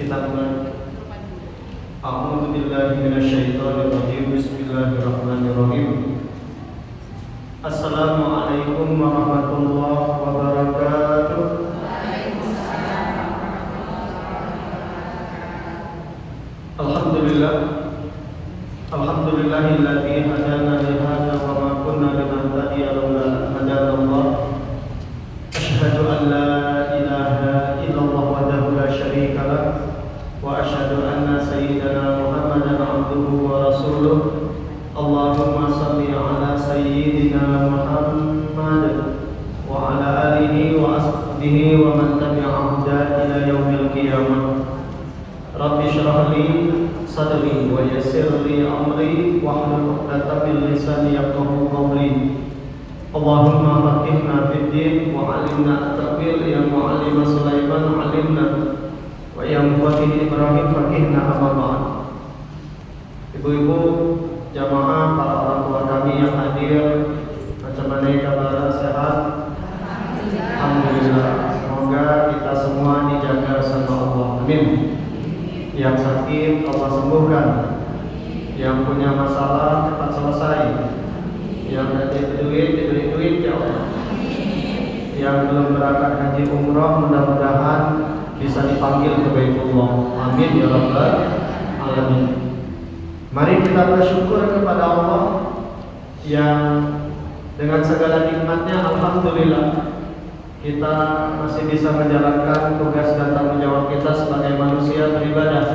kita mulai. A'udzu billahi minasyaitonir rajim. Bismillahirrahmanirrahim. Assalamualaikum warahmatullahi wabarakatuh. Alhamdulillah. Alhamdulillahilladzi hadana li hadza wa ma kunna linahtadiya laula an hadana Allah. Asyhadu an la ilaha illallah wahdahu la syarika lah wa asyhadu anna sayyidana Muhammadan abduhu wa rasuluh. Allahumma shalli ala sayyidina Muhammad wa ala alihi wa ashabihi wa man tabi'ahum ila yaumil qiyamah. Rabbi shrah li sadri wa yassir li amri wahlul 'uqdatam min lisani yafqahu qawli. Allahumma faqihna fid din wa 'allimna at-ta'wil ya mu'allim Sulaiman 'allimna wa ya mufassir Ibrahim faqihna amma ba'd. Ibu-ibu jamaah, para orang tua kami yang hadir, macam mana kabar, sehat? Alhamdulillah. Semoga kita semua dijaga sama Allah. Amin. Yang sakit Allah sembuhkan, yang punya masalah cepat selesai, yang ada duit diberi duit ya Allah, yang belum berangkat haji umroh mudah-mudahan bisa dipanggil ke Baitullah. Amin ya rabbal alamin. Mari kita bersyukur kepada Allah yang dengan segala nikmatnya, alhamdulillah kita masih bisa menjalankan tugas dan tanggung jawab kita sebagai manusia beribadah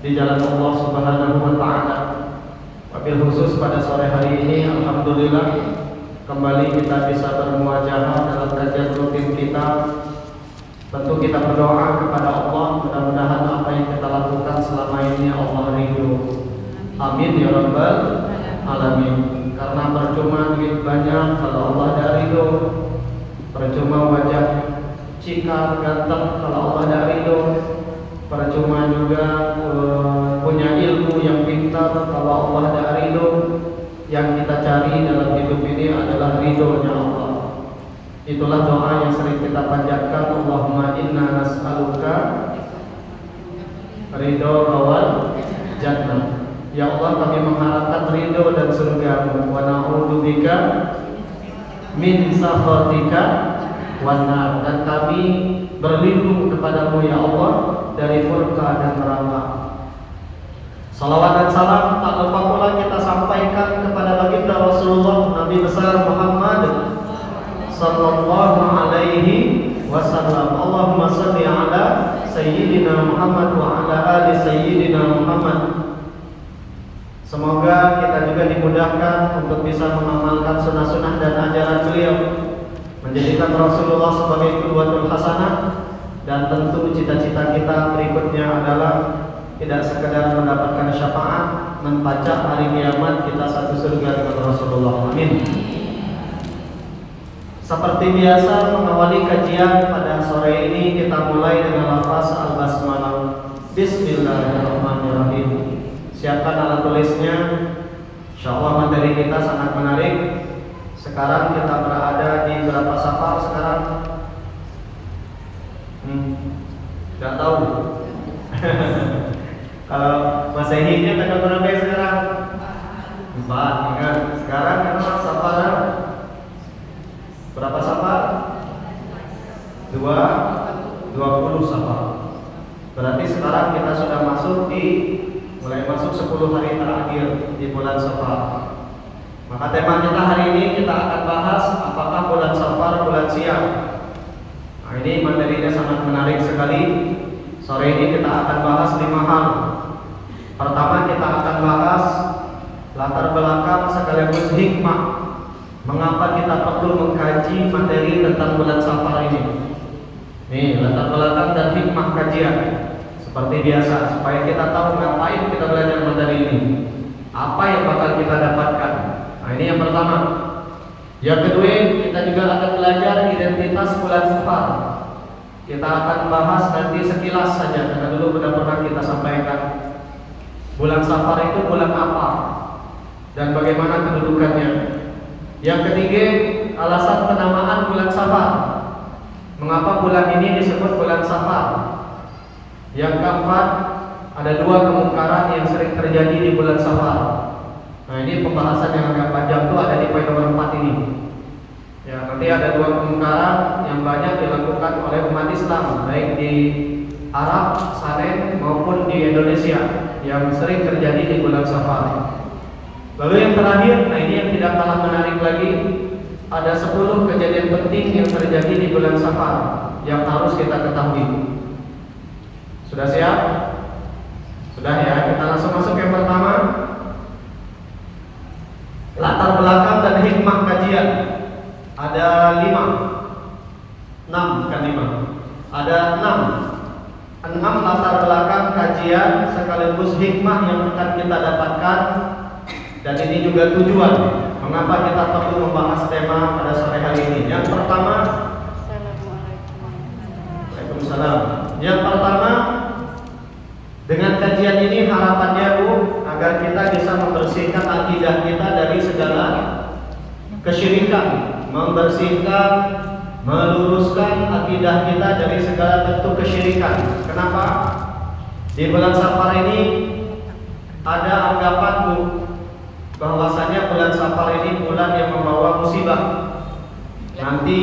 di jalan Allah Subhanahu wa taala. Wabil khusus pada sore hari ini, alhamdulillah kembali kita bisa bermuajahah dalam kajian rutin kita. Tentu kita berdoa kepada Allah, mudah-mudahan apa yang kita lakukan selama ini Allah ridho. Amin ya rabbal alamin. Karena percuma duit banyak kalau Allah tidak ridho, percuma wajah cikar ganteng kalau Allah tidak ridho, percuma juga punya ilmu yang pintar kalau Allah tidak ridho. Yang kita cari dalam hidup ini adalah ridhonya Allah. Itulah doa yang sering kita panjatkan. Allahumma inna nas'aluka ridho wal jannah. Ya Allah, kami mengharapkan ridho dan surga-Mu. Wa na'udzubika min sakhatika wan nar. Dan kami berlindung kepadamu ya Allah dari murka dan neraka. Salawat dan salam tak lupa pula kita sampaikan kepada baginda Rasulullah Nabi besar Muhammad sallallahu alaihi wasallam. Allahumma shalli ala sayyidina Muhammad wa ala ali sayyidina Muhammad. Semoga kita juga dimudahkan untuk bisa mengamalkan sunnah-sunnah dan ajaran beliau, menjadikan Rasulullah sebagai qudwatul hasanah. Dan tentu cita-cita kita berikutnya adalah tidak sekedar mendapatkan syafaat, membaca hari kiamat kita satu surga dengan Rasulullah. Amin. Seperti biasa mengawali kajian pada sore ini, kita mulai dengan lafaz al-basmalah. Bismillahirrahmanirrahim. Siapkan alat tulisnya. Insyaallah materi kita sangat menarik. Sekarang kita berada di berapa safar sekarang? Gak tahu. Kalau Masehinya tanggal berapa sekarang? 4, ingat. Sekarang memang safar berapa safar? 20 safar. Berarti sekarang kita sudah masuk di mulai masuk 10 hari terakhir di bulan Safar. Maka tema kita hari ini kita akan bahas apakah bulan Safar bulan siam. Nah, ini materinya sangat menarik sekali. Sore ini kita akan bahas 5 hal. Pertama, kita akan bahas latar belakang sekaligus hikmah mengapa kita perlu mengkaji materi tentang bulan Safar ini. Nih, latar belakang dan hikmah kajian. Seperti biasa, supaya kita tahu ngapain kita belajar materi ini, apa yang bakal kita dapatkan. Nah, ini yang pertama. Yang kedua, kita juga akan belajar identitas bulan Safar. Kita akan bahas nanti sekilas saja, karena dulu sudah pernah kita sampaikan. Bulan Safar itu bulan apa dan bagaimana kedudukannya. Yang ketiga, alasan penamaan bulan Safar. Mengapa bulan ini disebut bulan Safar? Yang keempat, ada dua kemungkaran yang sering terjadi di bulan Safar. Nah, ini pembahasan yang agak panjang tuh ada di poin nomor 4 ini. Ya, nanti ada dua kemungkaran yang banyak dilakukan oleh umat Islam, baik di Arab, Saren maupun di Indonesia, yang sering terjadi di bulan Safar. Lalu yang terakhir, nah ini yang tidak kalah menarik lagi, ada 10 kejadian penting yang terjadi di bulan Safar yang harus kita ketahui. Sudah siap? Sudah ya, kita langsung masuk yang pertama. Latar belakang dan hikmah kajian. Ada 6 kan 5. Ada 6 latar belakang kajian sekaligus hikmah yang akan kita dapatkan. Dan ini juga tujuan mengapa kita perlu membahas tema pada sore hari ini. Yang pertama, Waalaikumsalam. Yang pertama, dengan kajian ini harapannya Bu, agar kita bisa membersihkan akidah kita dari segala kesyirikan, membersihkan, meluruskan akidah kita dari segala bentuk kesyirikan. Kenapa? Di bulan Safar ini ada anggapan Bu, bahwasanya bulan Safar ini bulan yang membawa musibah. Nanti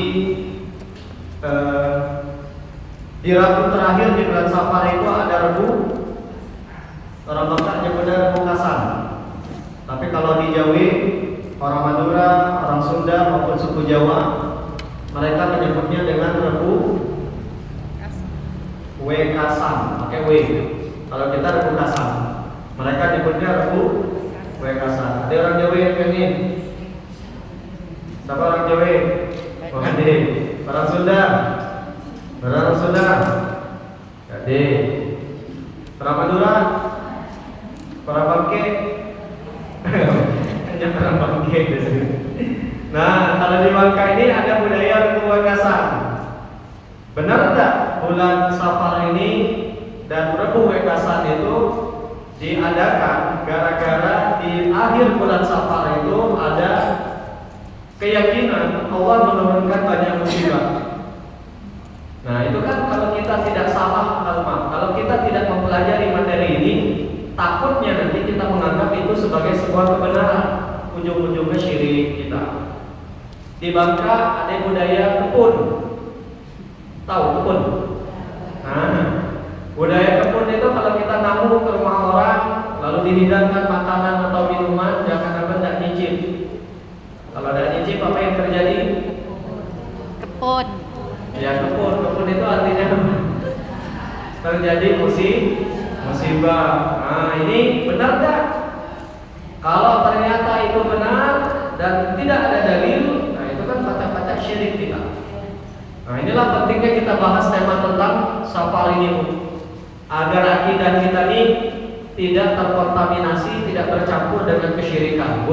di Rabu terakhir di bulan Safar itu ada Rabu, orang Mekah nyebutnya Rabu Kasan. Tapi kalau di Jawi, orang Madura, orang Sunda maupun suku Jawa, mereka menyebutnya dengan Rabu Wekasan, pakai W. Kalau kita Rabu Kasan, mereka nyebutnya Rabu Wekasan. Ada orang Jawa yang ini? Siapa orang Jawa? Bukan orang Sunda. Orang Sunda. Jadi orang Madura, orang Bangke, hanya orang Bangke di sini. Nah, kalau di Bangka ini ada budaya Rabu Wekasan. Benar tak bulan Safar ini dan Rabu Wekasan itu diadakan gara-gara di akhir bulan Safar itu ada keyakinan Allah menurunkan banyak musibah. Nah, itu kan kalau kita tidak salah, kalau kita tidak mempelajari materi ini, takutnya nanti kita menganggap itu sebagai sebuah kebenaran, ujung-ujungnya syirik kita. Di Bangka ada budaya kebun. Tahu kebun? Nah, budaya kebun itu kalau kita namu ke rumah orang, lalu dihidangkan makanan atau minuman, jangan apa tidak nyicip. Kalau tidak nyicip, apa yang terjadi? Kebun. Ya, kebun itu artinya terjadi musibah. Nah, ini benar tak? Kalau ternyata itu benar dan tidak ada dalil, nah itu kan pacak-pacak syirik kita. Nah, inilah pentingnya kita bahas tema tentang Safar ini, agar akidah kita ini tidak terkontaminasi, tidak bercampur dengan kesyirikan.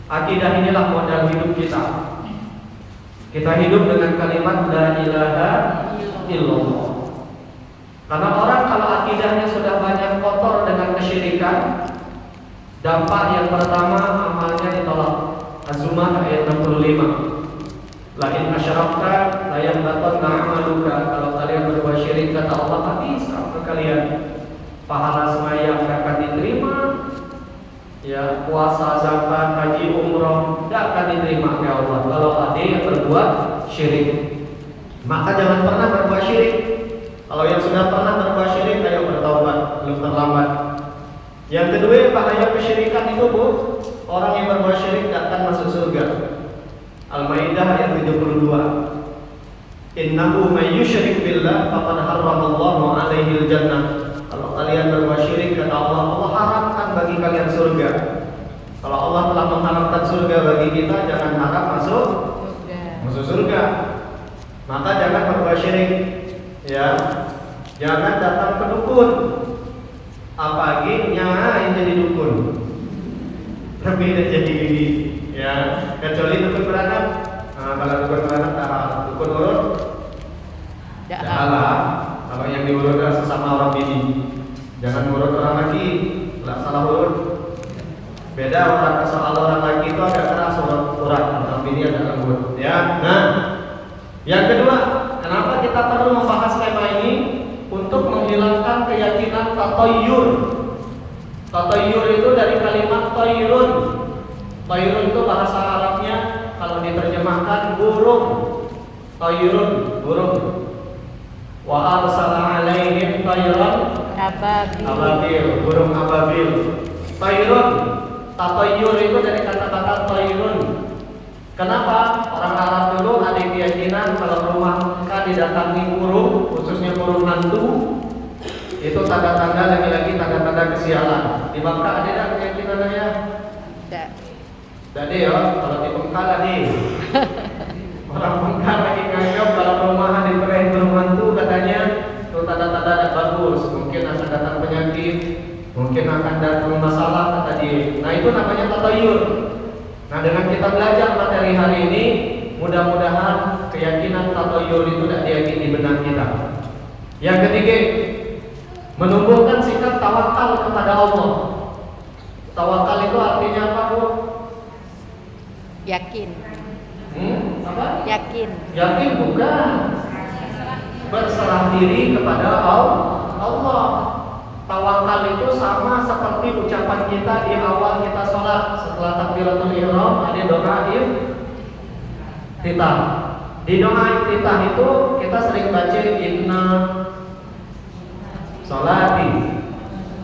Akidah inilah modal hidup kita. Kita hidup dengan kalimat la ilaha illallah. Karena orang kalau akidahnya sudah banyak kotor dengan kesyirikan, dampak yang pertama amalnya ditolak. Az-Zumar ayat 65. La in asyrakta la yahbatanna 'amaluka. Kalau kalian berbuat syirik kata Allah, habis amal kalian. Pahala sembahyang tidak akan diterima. Ya, puasa, zakat, haji, umroh tidak akan diterima oleh Allah kalau ada yang berbuat syirik. Maka jangan pernah berbuat syirik. Kalau yang sudah pernah berbuat syirik, ayo bertaubat, belum terlambat. Yang kedua, bahaya kesyirikan itu Bu, orang yang berbuat syirik tidak akan masuk surga. Al-Maidah ayat 72. Innahu may yusyrik billah faqad harramallahu 'alaihi al-jannah. Kalau kalian berbuat syirik kata Allah, Allah haramkan bagi kalian surga. Kalau Allah telah mengharamkan surga bagi kita, jangan harap masuk surga. Maka jangan berbuat syirik. Ya, jangan datang ke dukun. Apalagi yang jadi dukun. Lebih dari jadi ini. Ya, kecuali dukun beranak. Nah, kalau dukun beranak tak dukun urut. Janganlah. Kalau yang diurut adalah sesama orang bini. Jangan urut orang laki, tidak salah urut. Beda orang soal orang laki itu agak keras urat, orang bini agak lembut. Ya, nah, yang kedua, kenapa kita perlu membahas tema ini? Untuk menghilangkan keyakinan tatayyur. Tatayyur itu dari kalimat tayrun. Tayrun itu bahasa Arabnya kalau diterjemahkan burung. Tayrun, burung. Wa arsala alaihim tayran ababil, burung ababil. Tayrun, tatayyur itu dari kata-kata tayrun. Kenapa? Orang Arab dulu ada keyakinan kalau rumah mereka didatangi burung, khususnya burung hantu, itu tanda-tanda lagi-lagi tanda-tanda kesialan. Di Makkah ada tak keyakinannya? Tidak. Jadi ya, kalau di Mekah tadi orang Mekah lagi nganggap kalau rumah diberi burung hantu katanya itu tanda-tanda tidak bagus. Mungkin akan datang penyakit, mungkin akan datang masalah kata dia. Nah itu namanya tatayyur. Nah dengan kita belajar materi hari ini, mudah-mudahan keyakinan tatayyur itu tidak diyakini di benak kita. Yang ketiga, menumbuhkan sikap tawakal kepada Allah. Tawakal itu artinya apa, Bu? Yakin. Apa? Yakin. Yakin bukan. Berserah diri kepada Allah. Tawakal itu sama seperti ucapan kita di awal kita sholat. Setelah takbiratul ihram ada doa iftitah. Di doa iftitah itu kita sering baca inna sholati.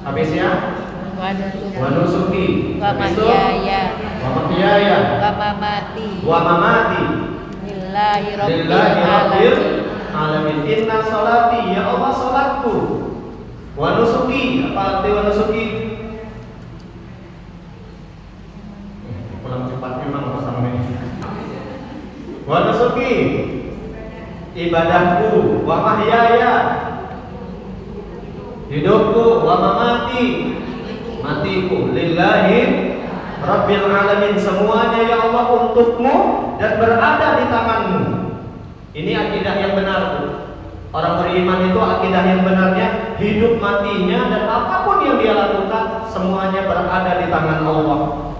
Habisnya wa nusuki. Wa Habis itu mahyaya. wa mahyaya. Wa mamati. Wa mamati. Lillahi rabbil Rabbil alamin. alamin. Inna sholati, ya Allah sholatku. Wa nusuki, apa arti wa nusuki? Pulang cepat memang pasangan ini. Wa nusuki, ibadahku. Wa mahyaya, hidupku. Wa mamati, matiku. Lillahi rabbil alamin. Semuanya ya Allah untukmu dan berada di tanganmu. Ini akidah yang benar, Bu. Orang beriman itu akidah yang benarnya, hidup matinya dan apapun yang dia lakukan semuanya berada di tangan Allah.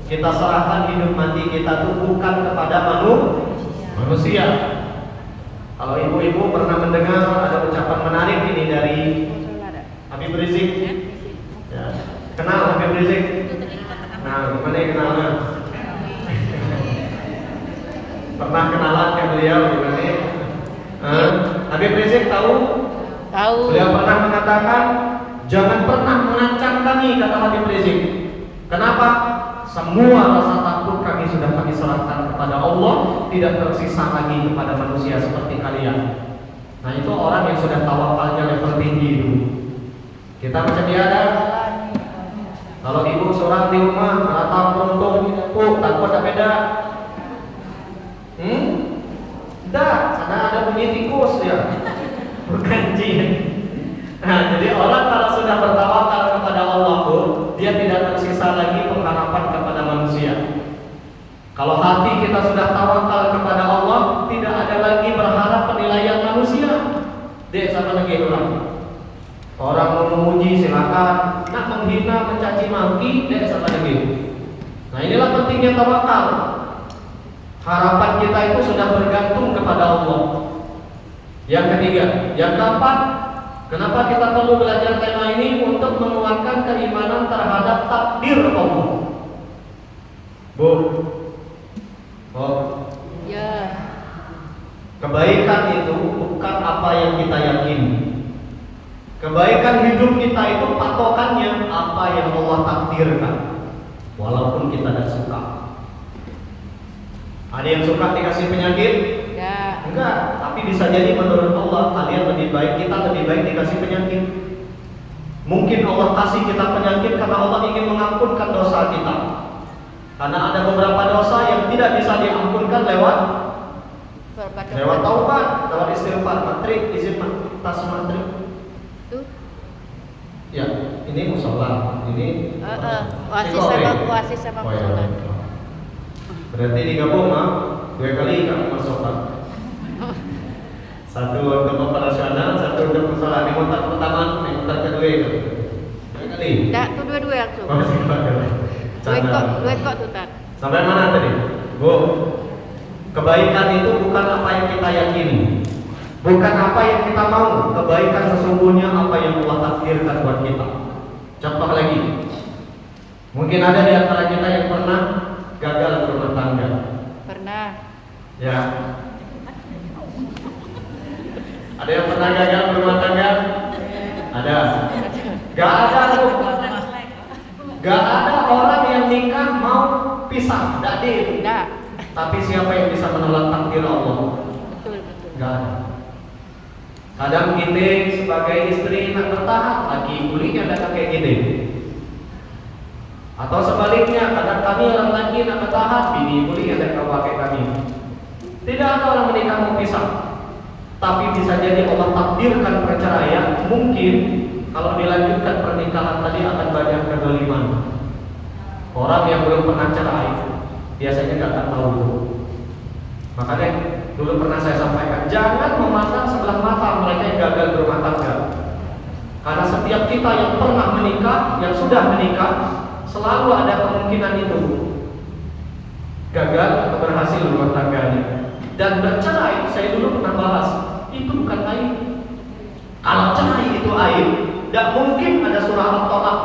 Kita serahkan hidup mati kita itu bukan kepada manusia. Kalau ibu-ibu pernah mendengar ada ucapan menarik ini dari Habib Rizik. Ya. Kenal Habib Rizik? Nah, gimana yang kenalnya? Pernah kenalan ke beliau gimana? Habib Rizik tahu? Tahu. Beliau pernah mengatakan, jangan pernah mengancam kami, kata Habib Rizik. Kenapa? Semua rasa takut kami sudah kami serahkan kepada Allah, tidak tersisa lagi kepada manusia seperti kalian. Nah itu orang yang sudah tawakalnya level tinggi itu. Kita macam dia ada. Kalau ibu seorang di rumah, ratang beruntung, takut tak beda. Tidak, karena ada bunyi tikus ya, bukan jin. Nah, jadi orang kalau sudah bertawakal kepada Allah pun, dia tidak tersisa lagi pengharapan kepada manusia. Kalau hati kita sudah tawakal kepada Allah, tidak ada lagi berharap penilaian manusia. Dek, sama lagi orang. Orang mau memuji silakan, nak menghina, mencaci maki, dek sama lagi. Nah inilah pentingnya tawakal. Harapan kita itu sudah bergantung kepada Allah. Yang ketiga, yang keempat, kenapa kita perlu belajar tema ini? Untuk menguatkan keimanan terhadap takdir Allah. Bu, Ya. kebaikan itu bukan apa yang kita yakini. Kebaikan hidup kita itu patokannya apa yang Allah takdirkan, walaupun kita tidak suka. Ada yang suka dikasih penyakit? Enggak, tapi bisa jadi menurut Allah kalian lebih baik, kita lebih baik dikasih penyakit. Mungkin Allah kasih kita penyakit karena Allah ingin mengampunkan dosa kita. Karena ada beberapa dosa yang tidak bisa diampunkan lewat taubat, lewat istighfar, matrik, izin tas matrik. Ya, ini musola, ini Oasis sama musola. Berarti digabung 2 kali kamu masuk. Satu untuk operasional, satu untuk musola. Di mutar pertama, di mutar kedua itu 2 kali. Tidak, tuh dua-dua langsung. Dua kok tuh tak. Sampai mana tadi? Bu, kebaikan itu bukan apa yang kita yakini. Bukan apa yang kita mau, kebaikan sesungguhnya apa yang Allah takdirkan buat kita. Contoh lagi, mungkin ada di antara kita yang pernah gagal berumah tangga. Pernah. Ya. Ada yang pernah gagal berumah tangga? Ada. Gak ada tuh. Gak ada orang yang nikah mau pisah, gak ada. Tidak. Tapi siapa yang bisa menolak takdir Allah? Betul, betul. Gak ada. Kadang kita sebagai istri nak bertahan, laki kulinya ada kayak gini. Atau sebaliknya, kadang kami orang laki nak bertahan, bini kulinya ada kayak kami. Tidak ada orang menikah mau pisah. Tapi bisa jadi Allah takdirkan perceraian. Mungkin kalau dilanjutkan pernikahan tadi akan banyak kedoliman. Orang yang belum pernah cerai biasanya nggak akan tahu. Makanya dulu pernah saya sampaikan, jangan memandang sebelah mata mereka yang gagal berumah tangga. Karena setiap kita yang pernah menikah, yang sudah menikah, selalu ada kemungkinan itu gagal atau berhasil rumah tangganya. Dan bercerai, saya dulu pernah bahas, itu bukan aib. Kalau cerai itu aib, tidak mungkin ada surah At-Tolak.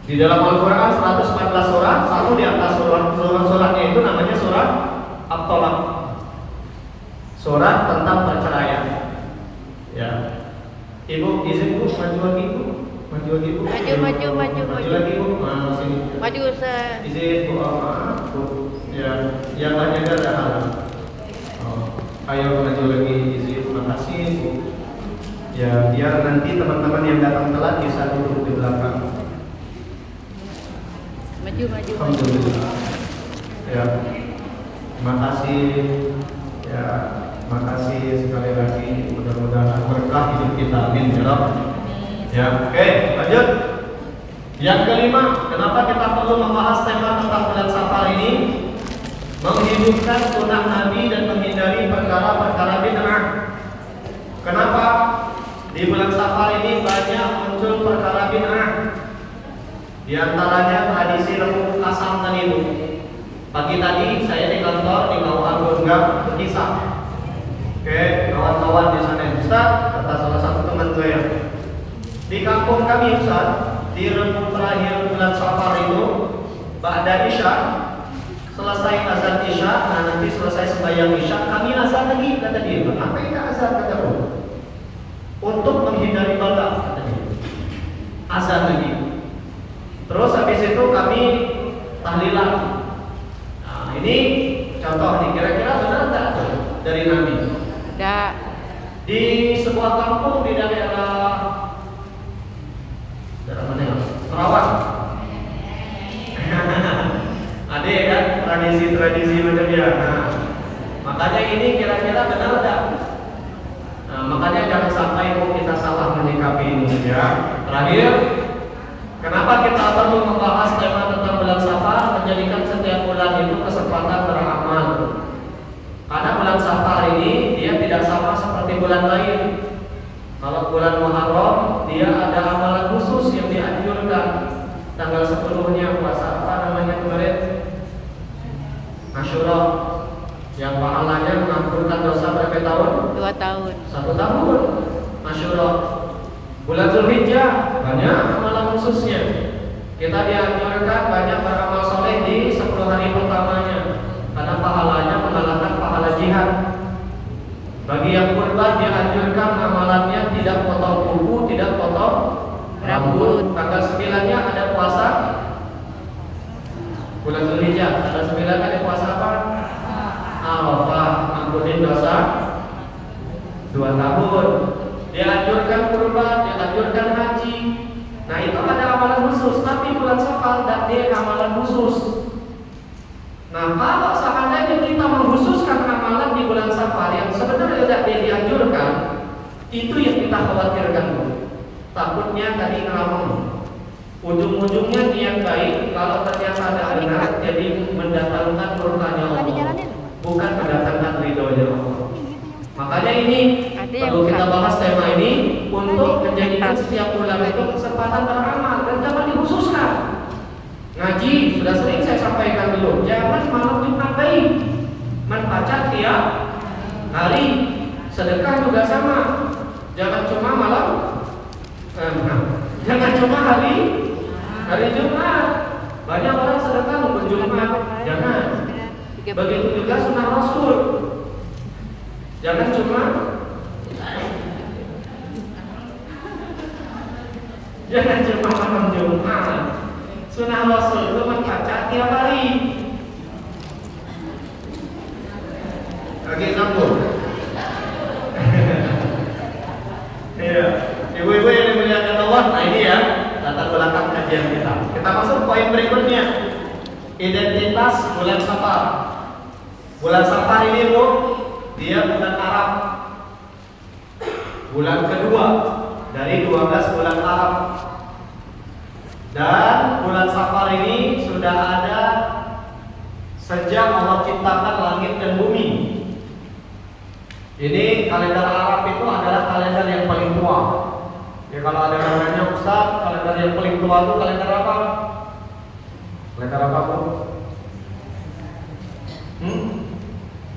Di dalam Al-Quran 114 surah, satu di atas surahnya itu namanya surah At-Tolak, surat tentang perceraian. Ya, Ibu izin Bu, maju lagi Bu, maju lagi Bu, maju lagi Bu, sini. Maju Ustaz. Izin Bu, maaf Bu, ya, yang tanya ada hal. Ayo maju lagi, izin, makasih Bu. Ya, biar nanti teman-teman yang datang telat bisa duduk di belakang. Maju. Alhamdulillah. Ya, terima kasih. Ya, terima kasih sekali lagi. Mudah-mudahan berkah hidup kita. Amin ya Rabb. Ya, oke, lanjut. Yang kelima, kenapa kita perlu membahas tema tentang bulan Safar ini? Menghidupkan sunnah Nabi dan menghindari perkara-perkara bid'ah. Kenapa? Di bulan Safar ini banyak muncul perkara bid'ah. Di antaranya tradisi rebus kasam tadi itu. Pagi tadi saya di kantor di Kawasan Gunggam berkisah. Oke, kawan-kawan di sana, Ustaz, kata salah satu teman saya. Di kampung kami Ustaz, di rebus terakhir bulan Safar itu, ba'da Isya, selesai azan Isya, nah nanti selesai sembahyang Isya, kami azan lagi, kata dia. Apa yang azan, kata dia? Untuk menghindari balak, kata dia. Azan lagi. Terus habis itu kami tahlilan. Nah ini contoh nih, kira-kira benar tak dari Nabi? Tidak. Di sebuah kampung di daerah mana ya? Kerawang. Ada kan tradisi-tradisi macam ya. Nah, makanya ini kira-kira benar tak? Nah, makanya jangan sampai kita salah menyikapi ini ya. Terakhir, kenapa kita perlu membahas tema tentang bulan Safar, menjadikan setiap bulan itu kesempatan beramal. Karena bulan Safar ini dia tidak sama seperti bulan lain. Kalau bulan Muharram dia ada amalan khusus yang dianjurkan. Tanggal 10-nya puasa apa namanya kemarin? Asyura, yang pahalanya mengampunkan dosa berapa tahun? 2 tahun. 1 tahun. Asyura. Bulan Zulhijjah banyak amalan khususnya. Kita dianjurkan banyak beramal soleh di 10 hari pertamanya, karena pahalanya mengalahkan pahala jihad. Bagi yang kurban dianjurkan amalannya tidak potong kuku, tidak potong rambut. Tanggal 9-nya ada puasa bulan Zulhijjah. Tanggal 9 ada puasa apa? Arafah, ampunin dosa 2 tahun. Dianjurkan kurban, dianjurkan haji. Nah itu ada amalan khusus. Tapi bulan Safar dan dia amalan khusus. Nah kalau seandainya kita mengkhususkan amalan di bulan Safar yang sebenarnya tidak dia dianjurkan, itu yang kita khawatirkan. Takutnya tadi ngomong ujung-ujungnya niat baik, kalau ternyata ada benar jadi mendatangkan murkanya Allah, bukan mendatangkan ridhonya Allah. Makanya ini perlu kita bahas tema ini untuk menjadikan setiap bulan itu kesempatan beramal dan jangan dikhususkan. Ngaji sudah sering saya sampaikan dulu, jangan malam Jumat baik, membaca tiap hari sedekah juga sama. Jangan cuma malam, jangan cuma hari Jumat. Banyak orang sedekah bukan Jumat, jangan. Begitu juga sunnah Rasul. Jangan cuma malam Jumat. Sunnah Rasul itu membaca tiap hari. Lagi sambung. Iya, ibu-ibu yang dimuliakan Allah. Nah ini ya latar belakang kajian kita. Kita masuk poin berikutnya. Identitas bulan Safar. Bulan Safar ini Bu, dia bulan Arab. Bulan kedua dari 12 bulan Arab. Dan bulan Safar ini sudah ada sejak Allah ciptakan langit dan bumi. Ini kalender Arab itu adalah kalender yang paling tua. Ya kalau ada yang nanya, Ustaz, kalender yang paling tua itu kalender apa? Kalender apa Bu?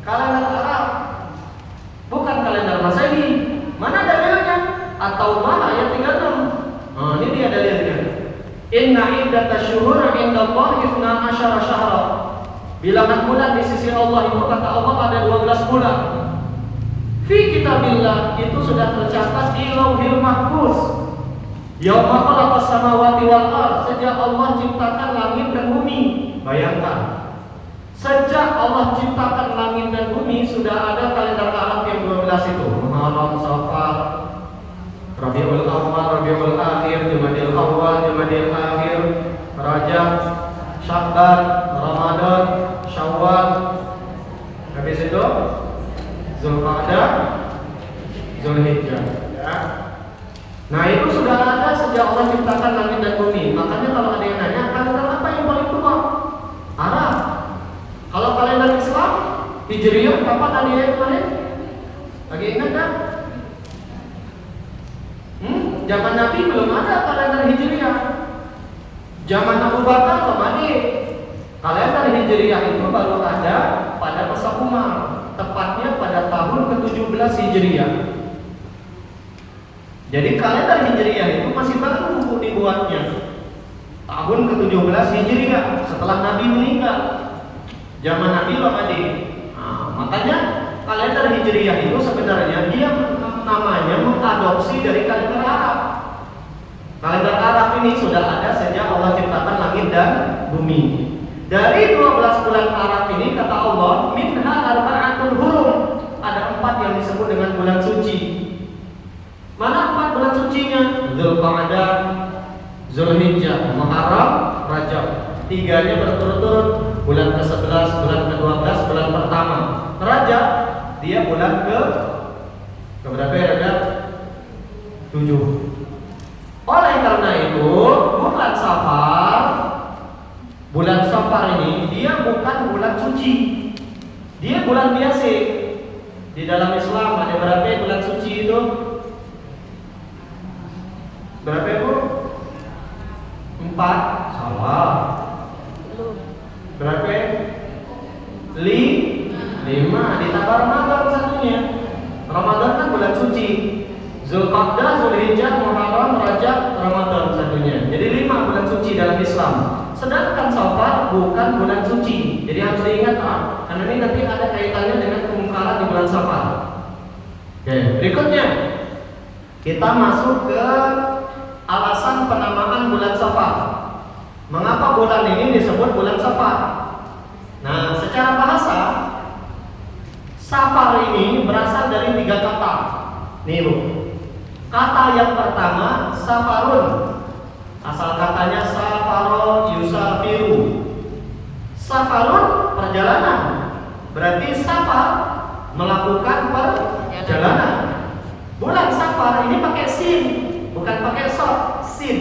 Kalender Arab, bukan kalender Masehi. Mana dalilnya? Atau mana ayat 36? Nah, ini dia dalilnya. Inna iddatash syuhuri indallahi 12 syahra. Bilangan bulan di sisi Allah itu kata Allah ada 12 bulan. Fi kitabillah itu sudah tercatat di Lauhil Mahfuz. Yauma khalaqas samawati wal ardh, sejak Allah ciptakan langit dan bumi. Bayangkan. Sejak Allah ciptakan langit dan bumi sudah ada kalender Arab yang 12 itu. Muharram, Safar, Rabiul Awwal, Rabiul Akhir, Jumadil Awwal, Jumadil Akhir, Rajab, Sya'ban, Ramadan, Syawal. Habis itu Zulqa'dah, Zulhijjah. Ya. Nah itu sudah ada sejak Allah ciptakan langit dan bumi. Makanya kalau ada yang nanya, kalender apa yang paling tua? Arab. Kalau kalender Islam, Hijriyah, kapan ada yang kemarin? Lagi ingat kan? Zaman Nabi belum ada kalender Hijriyah. Zaman Abu Bakar belum ada. Kalender Hijriyah itu baru ada pada masa Umar, tepatnya pada tahun ke-17 Hijriah. Jadi kalender Hijriah itu masih baru dibuatnya. Tahun ke-17 Hijriah setelah Nabi meninggal. Zaman Nabi belum ada. Nah, makanya kalender Hijriah itu sebenarnya dia namanya mengadopsi dari kalender Arab. Kalender Arab ini sudah ada sejak Allah ciptakan langit dan bumi. Dari 12 bulan Arab ini kata Allah, minha arba'atul hurum. Ada 4 yang disebut dengan bulan suci. Mana 4 bulan sucinya? Zulqa'dah, Zulhijjah, Muharram, Rajab. 3-nya berturut-turut. Bulan ke-11, bulan ke-12, bulan pertama. Rajab dia bulan keberapa ya Rajab? 7. Oleh karena itu, bulan Safar ini dia bukan bulan suci. Dia bulan biasa. Di dalam Islam ada berapa bulan suci itu? Berapa Bu? 4. Salah. Berapa? 5. Ditambah Ramadan satunya. Ramadan kan bulan suci. Zulqa'dah, Zulhijjah, Muharram, Rajab, Ramadan satunya. Jadi 5 bulan suci dalam Islam. Sedangkan Safar bukan bulan suci. Jadi harus diingat karena ini nanti ada kaitannya dengan kemungkaran di bulan Safar. Oke, berikutnya kita masuk ke alasan penamaan bulan Safar. Mengapa bulan ini disebut bulan Safar? Nah, secara bahasa Safar ini berasal dari 3 kata. Nih Bu. Kata yang pertama safarun. Asal katanya safaro yusafiru. Safarun perjalanan. Berarti safar melakukan perjalanan. Bulan Safar ini pakai sin, bukan pakai sod, sin.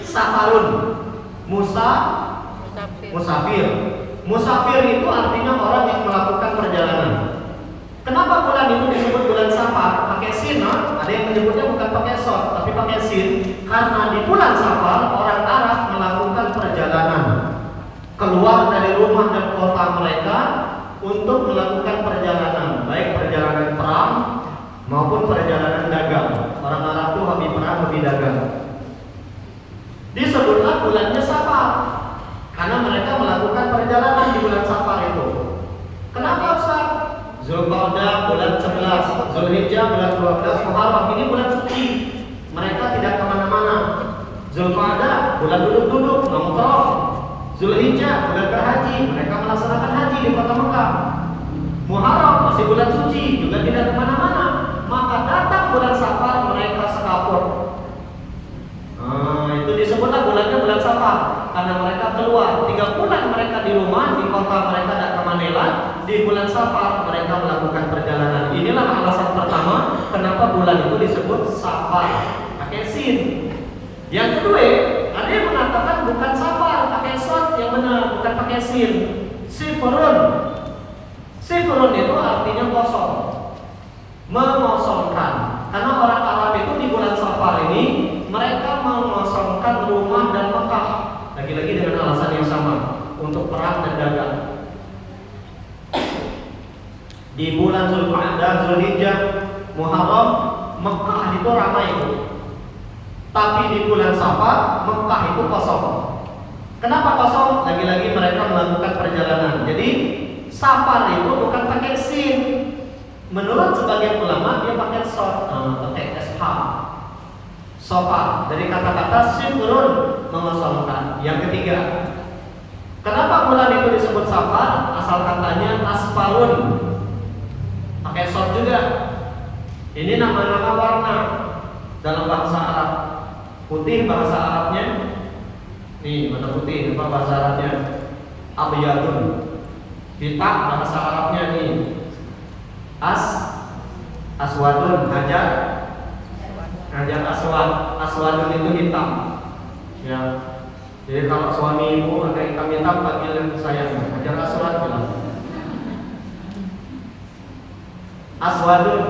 Safarun. Musafir. Musafir itu artinya orang yang melakukan perjalanan. Kenapa bulan itu disebut bulan Safar? Pakai sin, ada yang menyebutnya bukan pakai sod, tapi pakai sin. Karena di bulan Safar orang Arab melakukan perjalanan keluar dari rumah dan kota mereka untuk melakukan perjalanan, baik perjalanan perang maupun perjalanan dagang. Orang Arab itu hobi perang, hobi dagang. Disebutlah bulannya Safar karena mereka melakukan perjalanan di bulan Safar itu. Kenapa Ustaz? Zulqa'dah bulan 11, Zulhijjah bulan 12, Muharram ini bulan suci. Mereka tidak kemana-mana. Zulqa'dah bulan duduk-duduk, nongkrong. Zulhijjah bulan berhaji, mereka melaksanakan haji di kota Mekah. Muharram masih bulan suci, juga tidak kemana-mana. Maka datang bulan Safar mereka sekapur. Itu disebutlah bulannya bulan Safar karena mereka keluar 3 bulan mereka di rumah, di kota mereka dan ke Manila. Di bulan Safar mereka melakukan perjalanan. Inilah alasan pertama kenapa bulan itu disebut Safar, pakai sin. Yang kedua, ada yang mengatakan bukan Safar, pakai short, yang benar, bukan pakai sin. Sifrun. Sifrun itu artinya kosong, mengosongkan. Karena orang Arab itu di bulan Safar ini mereka mengosongkan rumah dan Mekah. Lagi-lagi dengan alasan yang sama, untuk perang dan dagang. Di bulan Zulqa'dah, Zulhijjah, Muharram, Mekah itu ramai itu. Tapi di bulan Safar, Mekah itu kosong. Kenapa kosong? Lagi-lagi mereka melakukan perjalanan. Jadi Safar itu bukan pakai sin. Menurut sebagian ulama dia pakai short, pakai SH. Safar dari kata-kata sifrun, mengosongkan. Yang ketiga, kenapa bulan itu disebut Safar? Asal katanya asfarun, pakai short juga. Ini nama-nama warna dalam bahasa Arab. Putih bahasa Arabnya, nih warna putih, apa bahasa Arabnya? Abyadun. Hitam bahasa Arabnya nih aswadun, hajar aswadun itu hitam. Ya. Jadi kalau suami ibu ada hitam-hitam panggil saya hajar aswad bilang. Aswadun.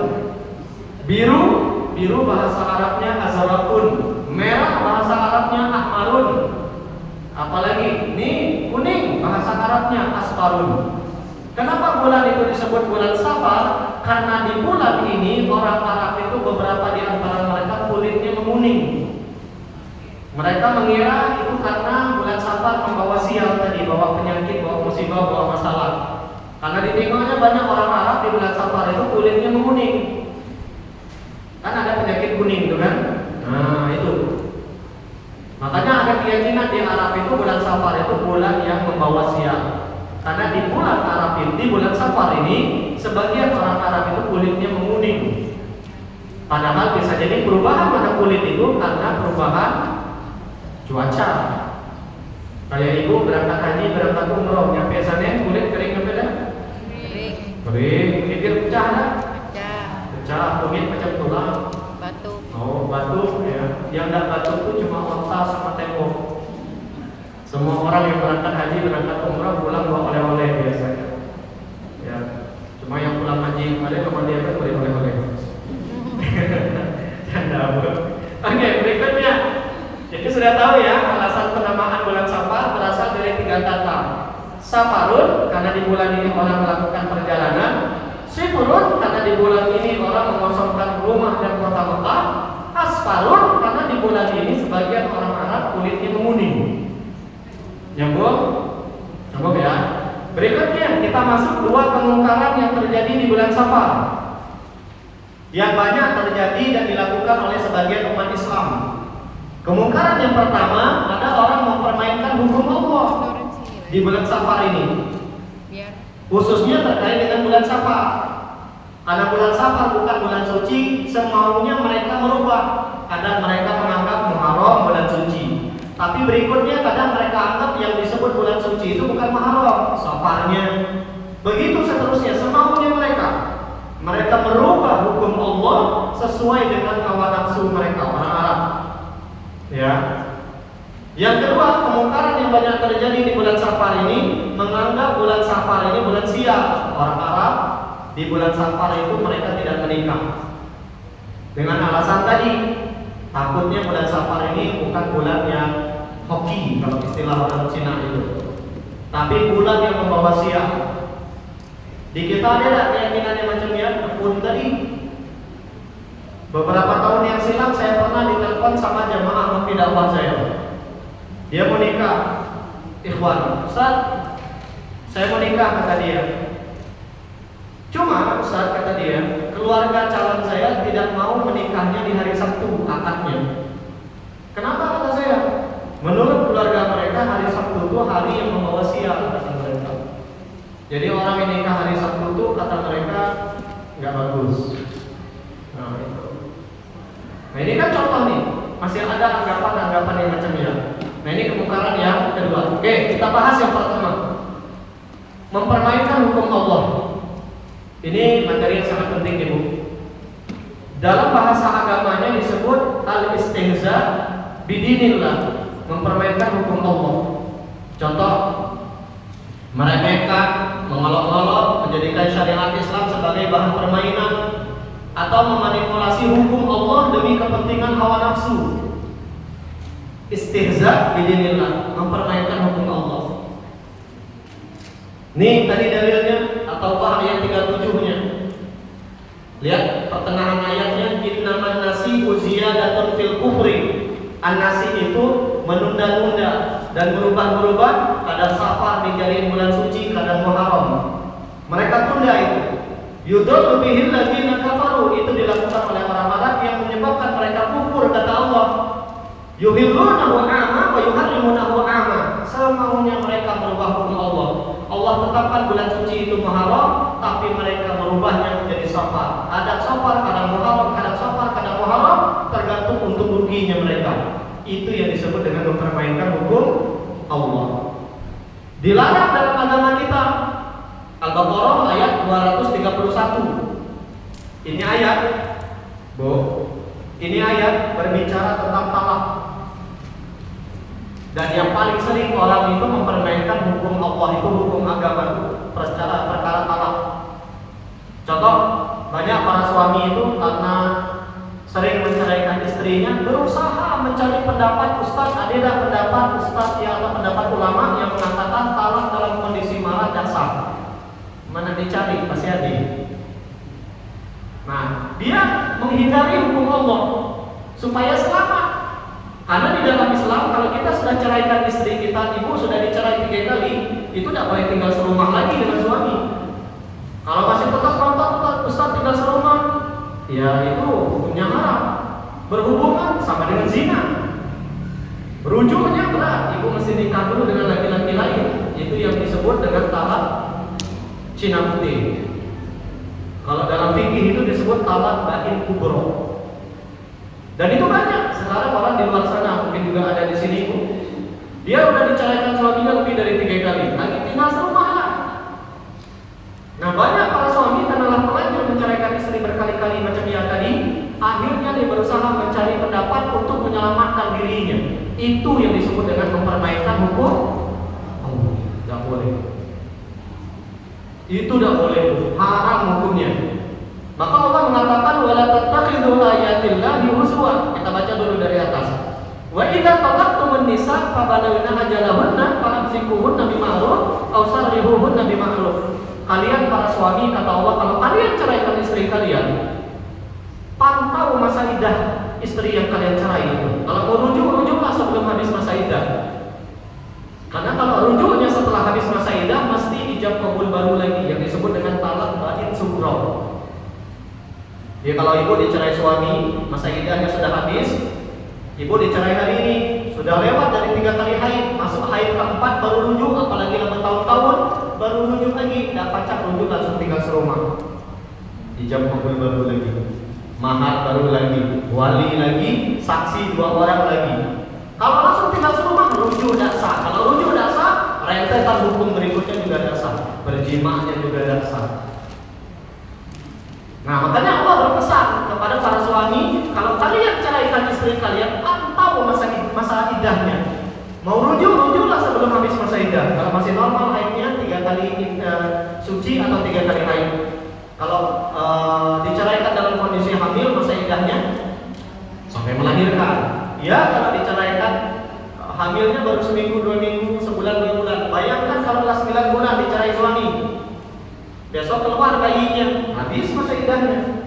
Biru bahasa Arabnya azrakun. Merah bahasa Arabnya ahmarun. Apalagi ini kuning bahasa Arabnya asfarun. Kenapa bulan itu disebut bulan Safar? Karena di bulan ini orang Arab itu beberapa di antara mereka kulitnya menguning. Mereka mengira itu karena bulan Safar membawa sial tadi, bawa penyakit, bawa musibah, bawa masalah. Karena ditengoknya banyak orang Arab di bulan Safar itu kulitnya menguning. Kan ada penyakit kuning itu kan? Nah itu. Makanya ada keyakinan di Arab itu bulan Safar itu bulan yang membawa sial. Karena di bulan Arab ini, di bulan Safar ini, sebagian orang Arab itu kulitnya menguning. Padahal bisa jadi perubahan pada kulit itu karena perubahan cuaca. Kayak ibu berangkat haji, berangkat umroh, nyampe sana kulit kering apa dah? Kering, bibir pecah dah? Pecah, kulit macam tulang. Batuk. Oh, batuk ya. Yang tidak batuk itu cuma otak sama tembok. Semua orang yang berangkat haji, berangkat umrah pulang bawa oleh-oleh biasanya. Ya, cuma yang pulang haji kemarin sama dia kan boleh oleh-oleh. Canda. Oke, berikutnya. Jadi sudah tahu ya alasan penamaan bulan Safar berasal dari 3 kata. Safarun karena di bulan ini orang melakukan perjalanan. Sifrun karena di bulan ini orang mengosongkan rumah dan kota Mekah. Asfarun karena di bulan ini sebagian orang Arab kulitnya menguning. Nyambung ya. Berikutnya kita masuk 2 kemungkaran yang terjadi di bulan Safar, yang banyak terjadi dan dilakukan oleh sebagian umat Islam. Kemungkaran yang pertama, ada orang mempermainkan hukum Allah di bulan Safar ini, khususnya terkait dengan bulan Safar. Karena bulan Safar bukan bulan suci, semaunya mereka merubah. Kadang mereka menganggap Muharram bulan suci, tapi berikutnya kadang mereka anggap yang disebut bulan suci itu bukan Muharram, Safarnya. Begitu seterusnya, semaunya mereka. Mereka merubah hukum Allah sesuai dengan hawa nafsu mereka, orang Arab. Ya. Yang kedua, kemungkaran yang banyak terjadi di bulan Safar ini, menganggap bulan Safar ini bulan sial. Orang Arab di bulan Safar itu mereka tidak menikah. Dengan alasan tadi, takutnya bulan Safar ini bukan bulan yang hoki kalau istilah orang Cina itu, tapi bulan yang membawa sial. Di kita ada keyakinan yang macam ya, pun tadi. Beberapa tahun yang silam saya pernah ditelepon sama jamaah mufti dakwah saya. Dia mau nikah, ikhwan, Ustaz, saya mau nikah kata dia. Cuma Ustaz kata dia, keluarga calon saya tidak mau menikahnya di hari Sabtu akadnya. Kenapa kata saya? Menurut keluarga mereka hari Sabtu itu hari yang membawa sial kata mereka. Jadi orang yang nikah hari Sabtu itu kata mereka nggak bagus. Nah itu. Nah ini kan contoh nih, masih ada anggapan-anggapan yang macamnya. Nah ini kemungkaran yang kedua. Oke, kita bahas yang pertama. Mempermainkan hukum Allah. Ini materi yang sangat penting Ibu. Dalam bahasa agamanya disebut al-istihza bidinillah, mempermainkan hukum Allah. Contoh, meremehkan, mengolok-olok, menjadikan syariat Islam sebagai bahan permainan, atau memanipulasi hukum Allah demi kepentingan hawa nafsu. Istihza bidinillah, mempermainkan hukum Allah. Nih tadi dalilnya atau ayat 37-nya. Lihat pertengahan ayatnya, innaman nasi'u ziyadatun fil kufri. An-nasi itu menunda-nunda dan berubah-berubah, kadang safar dijadiin bulan suci, kadang Muharram. Mereka tunda itu. Yudhillu bihil ladzina kafaru, itu dilakukan oleh orang Arab yang menyebabkan mereka kufur kata Allah. Yuhillunahu ama wa yuharrimunahu ama. Semaunya mereka merubah hukum Allah. Allah tetapkan bulan suci itu Muharram, tapi mereka merubahnya menjadi Safar. Kadang Safar, kadang Muharram, kadang Safar, kadang Muharram, tergantung untuk ruginya mereka. Itu yang disebut dengan mempermainkan hukum Allah. Dilarang dalam agama kita. Al-Baqarah ayat 231. Ini ayat, Bu. Ini ayat berbicara tentang talak. Dan yang paling sering orang itu mempermainkan hukum Allah itu, hukum agama itu, perkara talak. Contoh, banyak para suami itu karena sering menceraikan istrinya, berusaha mencari pendapat ustaz, ada pendapat ustaz yang atau pendapat ulama yang mengatakan talak dalam kondisi marah dan sah. Mana dicari pasti ada. Nah, dia menghindari hukum Allah supaya selamat. Karena di dalam Islam kalau kita sudah ceraikan istri kita, ibu sudah dicerai 3 kali, itu tidak boleh tinggal serumah lagi dengan suami. Kalau masih tetap kontak ustaz tinggal serumah, ya itu hukumnya haram. Berhubungan sama dengan zina. Rujuknya berat, ibu mesti nikah dulu dengan laki-laki lain. Itu yang disebut dengan talak Cina putih. Kalau dalam fikih itu disebut talak bain kubro. Dan itu banyak. Sekarang orang di luar sana, mungkin juga ada di sini, Bu. Dia udah diceraikan suaminya lebih dari 3 kali, lagi tinggal serumah lah. Nah banyak para suami karena terlanjur menceraikan istri berkali-kali macam yang tadi, akhirnya dia berusaha mencari pendapat untuk menyelamatkan dirinya. Itu yang disebut dengan mempermainkan hukum Allah. Tidak boleh. Itu tidak boleh, haram hukumnya. Maka Allah mengatakan wala tattakhidhu ayatillahi huzwa. Kita baca dulu dari atas. Wa idza talaqtumun nisa fabalagna ajalahunna famsikuhunna bima'ruf aw sarrihuhunna bima'ruf. Kalian para suami kata Allah, kalau kalian ceraikan istri kalian, pantau masa iddah istri yang kalian cerai itu. Kalau mau rujuklah sebelum habis masa iddah. Karena kalau rujuknya setelah habis masa iddah mesti ijab kabul baru lagi yang disebut dengan talak bain sughra. Ya kalau ibu dicerai suami, masa iddahnya sudah habis, ibu dicerai hari ini, sudah lewat dari 3 kali haid, masuk haid keempat baru rujuk, apalagi lama tahun-tahun baru rujuk lagi, tidak pacak rujuk langsung tinggal serumah. Ijab kabul baru lagi, mahar baru lagi, wali lagi, saksi 2 orang lagi. Kalau langsung tinggal serumah, rujuk tidak sah. Kalau rujuk tidak sah, rentetan hukum berikutnya juga tidak sah, berjimahnya juga tidak sah. Nah makanya Allah berpesan kepada para suami, kalau kalian ceraikan istri kalian, pantau masa iddahnya. Mau rujuklah sebelum habis masa iddah. Kalau masih normal haidnya 3 kali suci atau 3 kali haid. Kalau diceraikan dalam kondisi hamil, masa iddahnya sampai melahirkan. Ya kalau diceraikan hamilnya baru seminggu, 2 minggu, sebulan, 2 bulan. Bayangkan kalau 9 bulan dicerai suami. Besok keluar bayinya, habis masa iddahnya.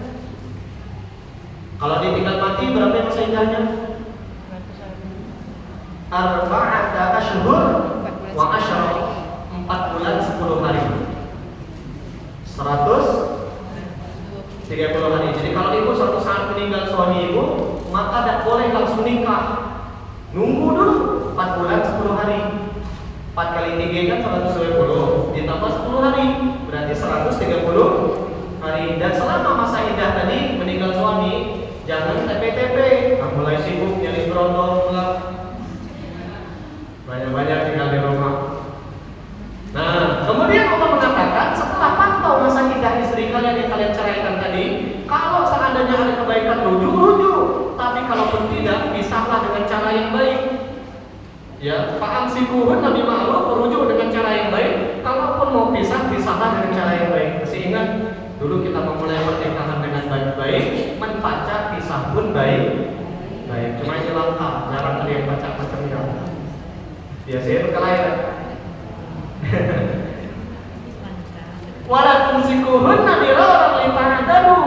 Kalau ditinggal mati berapa masa iddahnya? Arba'ata ashhur wa ashra, 4 bulan 10 hari. 130 hari. Jadi kalau ibu suatu saat meninggal suami ibu, maka tidak boleh langsung nikah. Nunggu dulu 4 bulan 10 hari. 4 kali 3 kan 120, ditambah 10 hari, berarti 130 hari. Dan selama masa iddah tadi meninggal suami, jangan TP-TP, mulai sibuk nyari berondong pula, banyak-banyak tinggal di rumah. Nah, kemudian Allah mengatakan setelah pantau masa iddah istri kalian yang kalian ceraikan tadi, kalau seandainya ada kebaikan rujuk, tapi kalaupun tidak, pisahlah dengan cara yang baik. Ya, fa'am sikuhun Nabi ma'ruf, merujuk dengan cara yang baik. Kalaupun mau pisah, pisahlah dengan cara yang baik. Masih ingat dulu kita memulai pernikahan dengan baik-baik, membaca pisah pun baik. Cuma ini langka, jarang ada yang baca macamnya. Biasanya berkelahi. Wala tumsikuhunna diraran lita'tadu.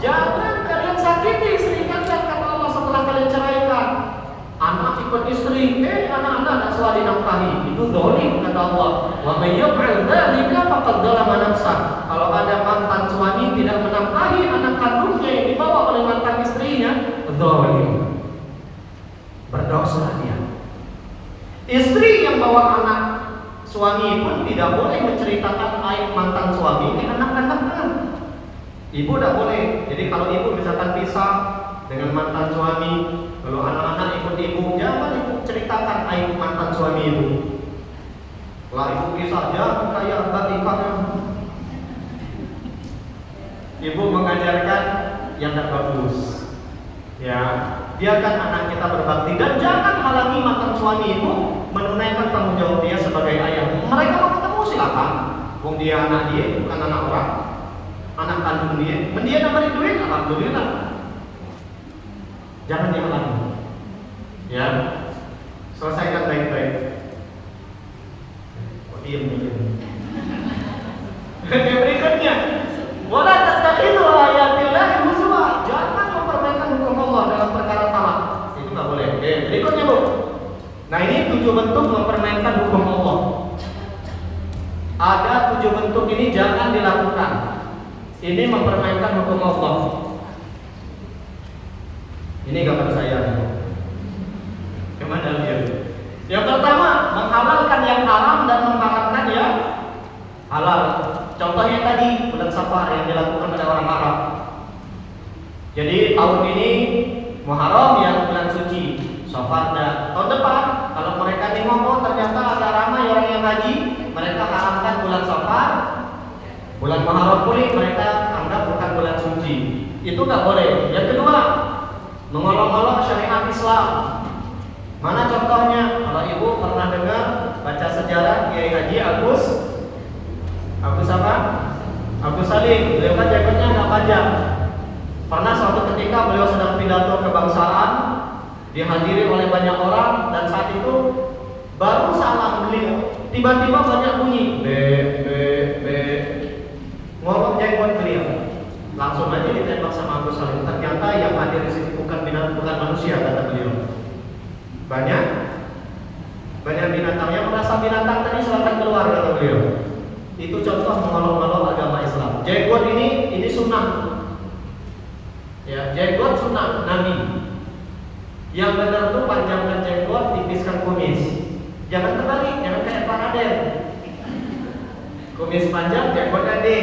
Jangan kalian sakiti istri kalian, kata Allah setelah kalian ceraikan. Anak ikut istri, anak-anak tak suah dinafkahi, itu zalim kata Allah. Wa may yaf'al dzalika faqad dzalama nafsah. Kalau ada mantan suami tidak menafkahi anak kandungnya yang dibawa oleh mantan istrinya, zalim, berdosa dia. Istri yang bawa anak suami pun tidak boleh menceritakan aib mantan suami ke anak-anaknya. Ibu tidak boleh. Jadi kalau ibu misalkan pisah dengan mantan suami, kalau anak-anak ikut ibu, jangan ibu ceritakan aib mantan suami ibu. Kalau ibu kisah, jangan kayak batikanya. Ibu mengajarkan yang tak bagus. Ya, biarkan anak kita berbakti dan jangan halangi mantan suami ibu menunaikan tanggung jawab dia sebagai ayah. Mereka mau ketemu silakan. Wong dia anak dia, bukan anak orang. Anak kandung dia, dia dapat duit, alhamdulillah. Jangan dihalangi. Ya, selesaikan baik-baik. Diam. Yang berikutnya, wala tattakhidhu ayatillahi huzwa. Jangan mempermainkan hukum Allah dalam perkara talak. Itu nggak boleh. Berikutnya Bu. Nah ini 7 bentuk mempermainkan hukum Allah. Ada 7 bentuk ini jangan dilakukan. Ini mempermainkan hukum Allah. Ini gambar saya. Kemana dia? Yang pertama, menghalalkan yang haram dan mengharamkan yang halal. Contohnya tadi bulan Safar yang dilakukan oleh orang Arab. Jadi tahun ini Muharram yang bulan suci, Safar dan tahun depan kalau mereka nengok oh ternyata ada ramai orang yang haji, mereka haramkan bulan Safar, bulan Muharram pulih mereka anggap bukan bulan suci. Itu nggak boleh. Yang kedua, mengolok-olok syariat Islam. Mana contohnya? Kalau ibu pernah dengar baca sejarah Kiai Haji Agus apa? Agus Salim. Beliau kan jaketnya nggak panjang. Pernah suatu ketika beliau sedang pidato kebangsaan, dihadiri oleh banyak orang dan saat itu baru salah beliau, tiba-tiba banyak bunyi be ngolok jenggot beliau. Langsung aja ditembak sama Agus Salim. Ternyata yang hadir di sini bukan manusia kata beliau. Banyak binatang yang merasa binatang tadi silakan keluar kata beliau. Itu contoh mengolok-olok agama Islam. Jenggot ini sunnah. Ya, jenggot sunnah Nabi. Yang benar tuh panjangkan jenggot, tipiskan kumis. Jangan terbalik, jangan kayak Pak Raden. Kumis panjang, jenggot gede.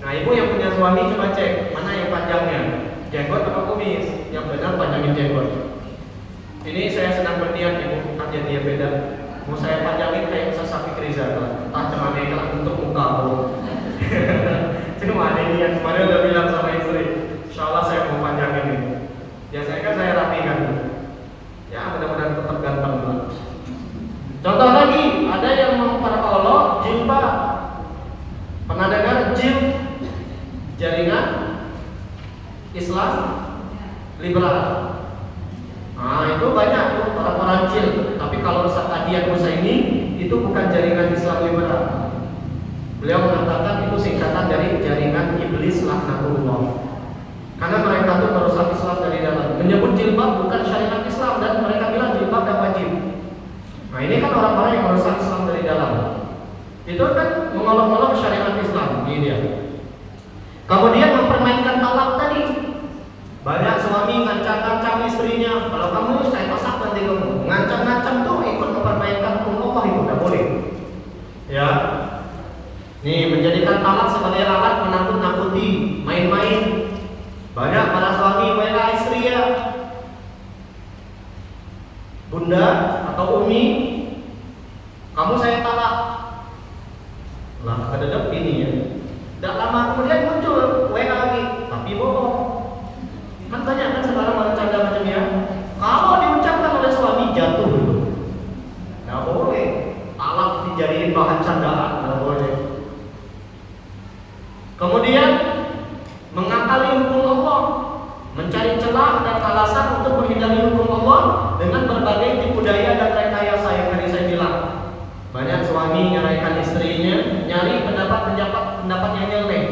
Nah, ibu yang punya suami coba cek mana yang panjangnya, jenggot atau kumis. Yang benar panjangin jenggot. Ini saya sedang berniat ibu, kan jadi beda. Mau saya panjangin kayak Sasa Fikriza, entah cemane kalau untuk muka aku. Cuma ada niat kemarin udah bilang sama istri, insyaallah saya mau panjangin ini. Biasanya kan saya rapikan. Ya mudah-mudahan tetap ganteng lah. Contoh lagi, ada yang mau Allah jilbab. Pernah dengar jilbab? Jaringan Islam liberal. Nah itu banyak tuh orang-orang jil. Tapi kalau Adian Musa ini itu bukan jaringan Islam liberal. Beliau mengatakan itu singkatan dari jaringan iblis laknatullah. Karena mereka tuh merusak Islam dari dalam. Menyebut jilbab bukan syariat Islam dan mereka bilang jilbab tidak wajib. Nah ini kan orang-orang yang merusak Islam dari dalam. Itu kan mengolok-olok syariat Islam. Ini dia. Kemudian mempermainkan talak tadi. Banyak suami ngancam-ngancam istrinya. Kalau kamu saya masak nanti kamu. Ngancam-ngancam tuh ikut mempermainkan hukum Allah, itu tidak boleh. Ya. Nih menjadikan talak sebagai alat menakut-nakuti, main-main. Banyak para suami WA istri ya, bunda atau umi, kamu saya talak. Lah ada ini ya. Tidak lama kemudian muncul WA lagi, tapi bohong. Kan banyak kan sekarang bercanda macamnya. Kalau diucapkan oleh suami jatuh dulu. Tidak boleh. Talak dijadiin bahan candaan, tidak boleh. Kemudian mengakali hukum Allah, mencari celah dan alasan untuk menghindari hukum Allah dengan berbagai tipu daya dan rekayasa yang tadi saya bilang. Banyak suami nyaraikan istrinya, nyari pendapat yang nyeleneh.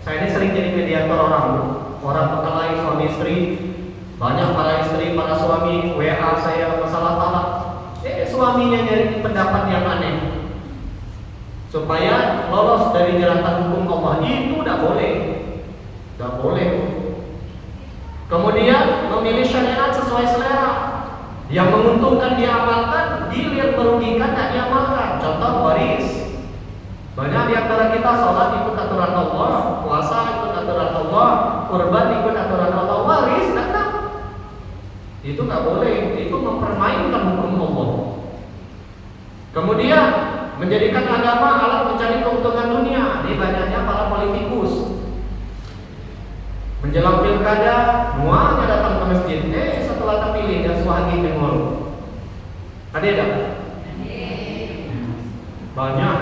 Saya ini sering jadi mediator orang berkelahi suami istri. Banyak para istri, para suami WA saya masalah talak. Suaminya nyari pendapat yang aneh supaya lolos dari jeratan hukum Allah. Itu tidak boleh. Tidak boleh. Kemudian memilih syariat sesuai selera. Yang menguntungkan diamalkan, yang merugikan tidak diamalkan. Contoh waris. Banyak di antara kita sholat ikut aturan Allah, puasa ikut aturan Allah, kurban ikut aturan Allah, waris tidak. Itu tidak boleh. Itu mempermainkan hukum Allah. Kemudian menjadikan agama alat mencari keuntungan dunia. Ini banyaknya para politikus. Menjelang pilkada, semuanya datang ke masjid. Setelah terpilih dan suami pengol. Ada tak? Banyak.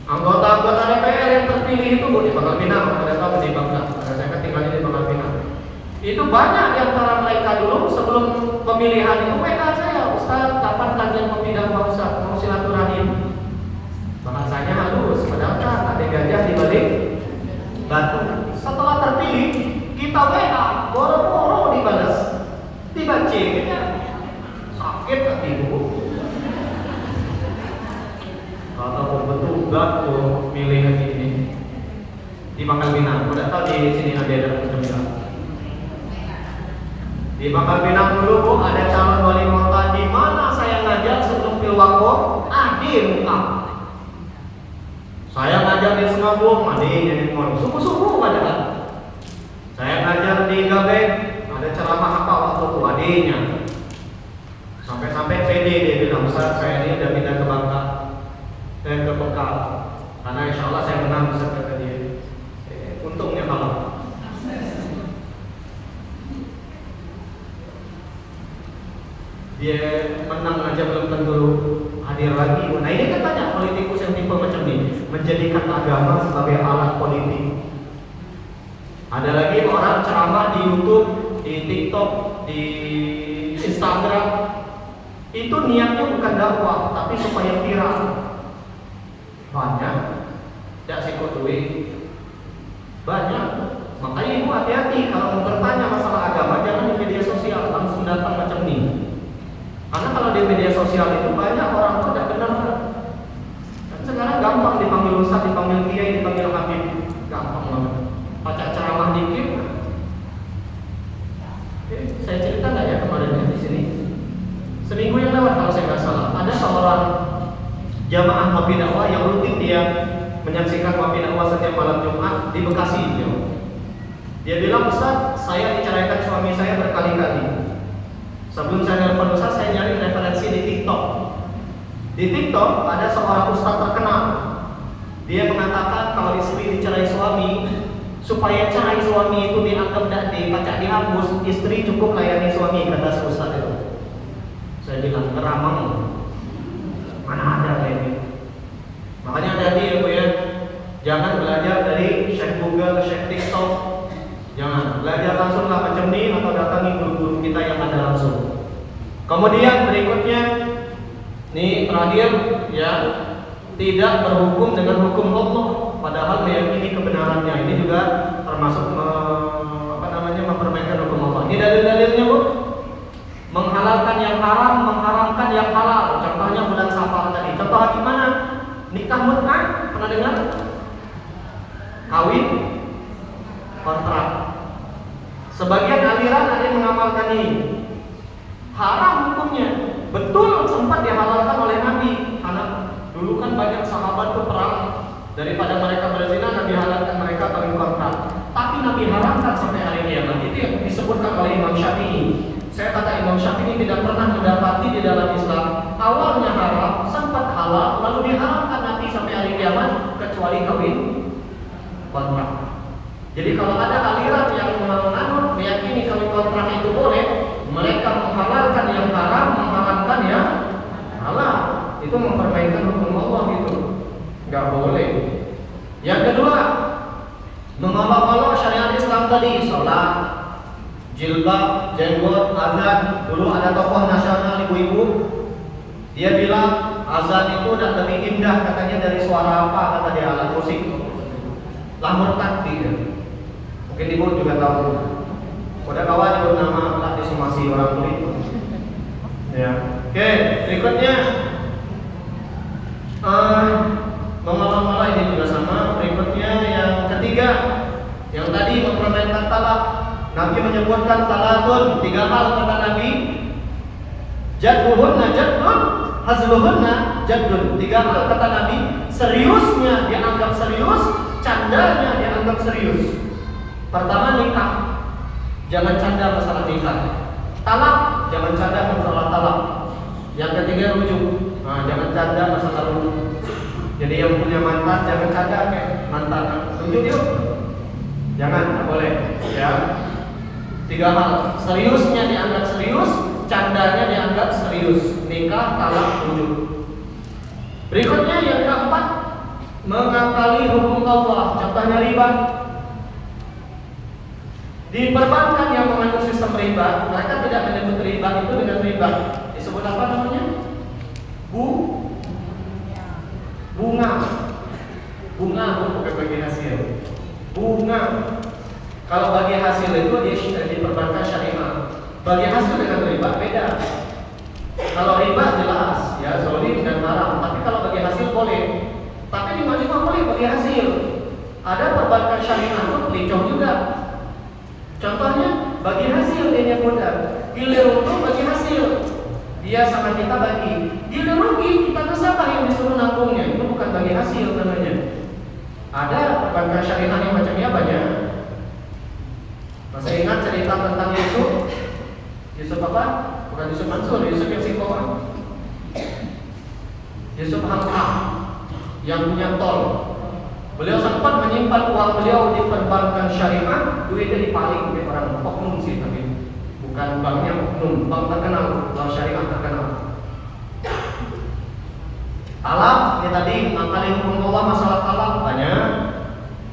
Anggota-anggota DPR yang terpilih itu di Pangkal Pinang. Ada tahu di Bangka? Karena saya kan tinggal di Pangkal Pinang. Itu banyak di antara mereka dulu sebelum pemilihan itu WA saya, Ustaz, kapan kajian pemilihan Pak Ustaz? Mau silaturahim. Bahasanya halus, padahal kan ada gajah di balik batu. Setelah terpilih, kita WA, boro-boro dibalas, dibaca, sakit hati ibu. Kalau betul enggak tuh milih lagi ini di Pangkal Pinang. Udah tahu di sini ada macam-macam. Di Pangkal Pinang dulu Bu, ada calon wali kota. Di mana saya ngajar sebelum pilwako, muka. Saya ngajar di Semabung, jadi mau subuh-subuh padahal. Saya ngajar di Gabek, ada ceramah apa waktu itu adiknya. Sampai-sampai PD dia bilang, Ustaz, saya ini udah pindah ke Bangka dan ke Bekal. Karena insya Allah saya menang, Ustaz, kata dia. Untungnya kalah. Dia menang aja belum tentu hadir lagi. Nah ini kan banyak politikus yang tipe macam ini, menjadikan agama sebagai alat politik. Ada lagi orang ceramah di YouTube, di TikTok, di Instagram. Itu niatnya bukan dakwah, tapi supaya viral. Banyak, tidak sikut duit. Banyak. Makanya ibu hati-hati kalau mau bertanya masalah agama, jangan di media sosial, langsung datang macam ini. Karena kalau di media sosial itu banyak orang tuh tidak benar. Dan sekarang gampang dipanggil ustaz, dipanggil kiai, dipanggil habib, gampang banget. Baca ceramah dikit. Saya cerita nggak ya kemarin di sini? Seminggu yang lewat kalau saya nggak salah, ada seorang jamaah wabi dakwah yang rutin dia menyaksikan wabi dakwah setiap malam Jumat di Bekasi. Dia bilang, Ustaz, saya diceraikan suami saya berkali-kali. Sebelum saya nelfon Ustaz, saya nyari referensi di TikTok. Di TikTok ada seorang ustaz terkenal. Dia mengatakan kalau istri dicerai suami, supaya cerai suami itu dianggap dan dipacak dihapus, istri cukup layani suami, kata si ustaz itu. Saya bilang ngeramang, mana ada kayak gitu. Makanya hati-hati ya Bu ya. Jangan belajar dari Syekh Google, Syekh TikTok. Jangan belajar langsung lah macam ini atau datangi guru-guru kita yang ada langsung. Kemudian berikutnya, nih terakhir ya, tidak berhukum dengan hukum Allah pada kawin kontrak. Sebagian aliran ada yang mengamalkan ini. Haram hukumnya. Betul sempat dihalalkan oleh Nabi. Karena dulu kan banyak sahabat tuh perang, daripada mereka berzina, Nabi halalkan mereka kawin kontrak. Tapi Nabi haramkan sampai hari kiamat. Itu yang disebutkan oleh Imam Syafi'i. Saya kata Imam Syafi'i tidak pernah mendapati di dalam Islam awalnya haram, sempat halal, lalu diharamkan Nabi sampai hari kiamat kecuali kawin kontrak. Jadi kalau ada aliran yang menganut meyakini kawin kontrak itu boleh, mereka menghalalkan yang haram, mengharamkan yang halal. Itu mempermainkan hukum Allah gitu. Enggak boleh. Yang kedua, mengolok-olok syariat Islam tadi, sholat, jilbab, jenggot, azan. Dulu ada tokoh nasional ibu-ibu, dia bilang azan itu udah lebih indah katanya dari suara apa, kata dia, alat musik. Lamur takdir. Mungkin ibu juga tahu. Udah kawan ibu nama lah disumasi orang kulit. Ya. Oke, berikutnya mengolok-olok ini juga sama. Berikutnya yang ketiga, yang tadi mempermainkan talak. Nabi menyebutkan salatun, 3 hal kata Nabi. Jadduhunna jaddun, hazluhunna jaddun. 3 hal kata Nabi, seriusnya dianggap serius, candanya dianggap serius. Pertama, nikah, jangan canda masalah nikah. Talak, jangan canda masalah talak. Yang ketiga, rujuk, jangan canda masalah rujuk. Jadi yang punya mantan jangan canda kayak mantan, rujuk yuk. Jangan, tak boleh. Ya. 3 hal, seriusnya dianggap serius, candanya dianggap serius. Nikah, talak, rujuk. Berikutnya yang keempat, mengakali hukum Allah. Contohnya riba. Di perbankan yang mengandung sistem riba, mereka tidak menyebut riba itu dengan riba. Disebut apa namanya? Bunga. Bunga bukan bagi hasil. Bunga. Kalau bagi hasil itu di perbankan syariah. Bagi hasil dengan riba beda. Kalau riba jelas ya zalim dan haram. Tapi kalau bagi hasil boleh. Tapi di mana boleh bagi hasil. Ada perbankan syariah itu pelicong juga. Contohnya bagi hasil dia nyebutkan, giliran untung bagi hasil, dia sama kita bagi. Giliran rugi kita nasabah yang disuruh nangkungnya, itu bukan bagi hasil namanya. Ada perbankan syariah yang macamnya banyak. Masih ingat cerita tentang Yusuf apa? Bukan Yusuf Mansur, Yusuf yang Singkong. Yusuf Hamka yang punya tol. Beliau sempat menyimpan uang beliau di perbankan syariah, duitnya dipaling oleh orang oknum sih, tapi bukan banknya oknum, bank terkenal, bank syariah terkenal. Talak, ini tadi mengakali hukum Allah masalah talak banyak.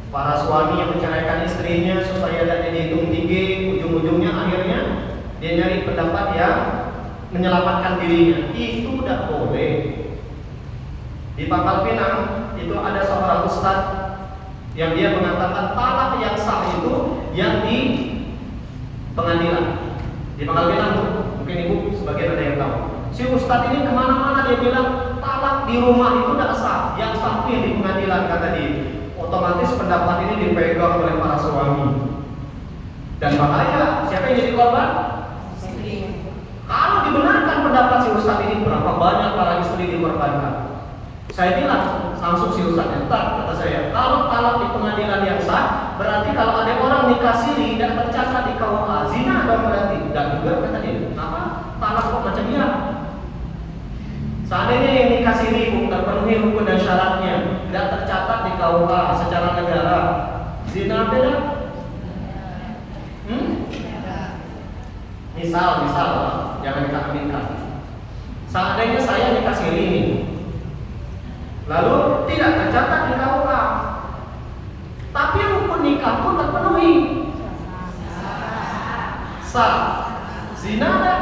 Para suami yang menceraikan istrinya supaya tidak dihitung tinggi, ujung-ujungnya akhirnya dia nyari pendapat yang menyelamatkan dirinya. Itu tidak boleh. Di Pangkal Pinang itu ada seorang ustaz yang dia mengatakan talak yang sah itu yang di pengadilan. Di Pangkal Pinang, mungkin ibu sebagian ada yang tahu. Si ustaz ini kemana-mana dia bilang talak di rumah itu tidak sah, yang sah itu yang di pengadilan kata dia. Otomatis pendapat ini dipegang oleh para suami. Dan bahaya, siapa yang jadi korban? Istri. Kalau dibenarkan pendapat si ustaz ini, berapa banyak para istri dikorbankan? Saya bilang langsung si ustaz, entar kata saya, kalau talak di pengadilan yang sah, berarti kalau ada orang nikah siri dan tercatat di KUA zina dong berarti. Dan juga kata dia, apa? Talak kok macam dia? Seandainya yang nikah siri terpenuhi rukun dan syaratnya, tidak tercatat di KUA secara negara, zina beda? Misal, jangan kita aminkan. Seandainya saya nikah siri ini, lalu tidak tercatat di KUA, tapi rukun nikah pun terpenuhi. Sah. Zina kan?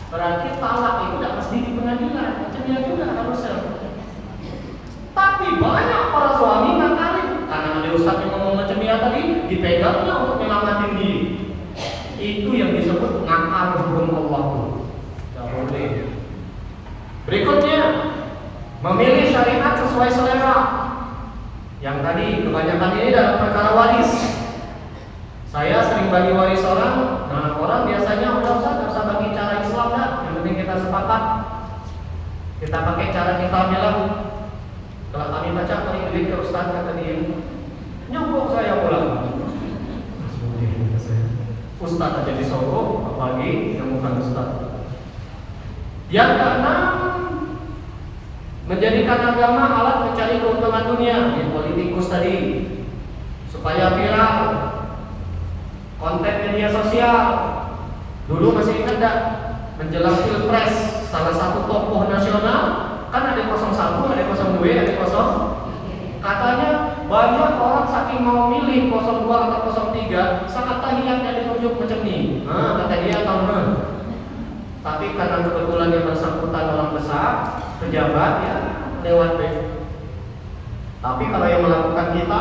Berarti talak itu tidak mesti di pengadilan, macamnya juga harusnya. Tapi banyak para suami ngakalin, karena ada ustaz yang ngomong macamnya tadi, dipegangnya untuk menyelamatin diri. Itu yang disebut ngakal hukum Allah. Tidak boleh. Berikutnya, memilih syariat sesuai selera. Yang Yang tadi kebanyakan ini dalam perkara waris. Saya sering bagi waris orang. Nah, orang biasanya udah usah bagi cara Islam dah. Yang penting kita sepakat. Kita pakai cara kita bilang. Kalau kami baca kali duit ke Ustaz, kata dia, nyambung saya pulang. Ustaz aja disogok, apalagi yang bukan Ustaz. Yang keenam, menjadikan agama alat mencari keuntungan dunia, ya, politikus tadi, supaya viral, konten media sosial. Dulu masih ingat tak, menjelang pilpres, salah satu tokoh nasional, kan ada 01, ada 02, ada 0. Katanya banyak orang saking mau milih 02 atau 03, sangat tahiyatnya ditunjuk macam ni. Kata dia tahun. Tapi karena kebetulan yang bersangkutan orang besar, pejabat, ya lewat deh. Tapi kalau yang melakukan kita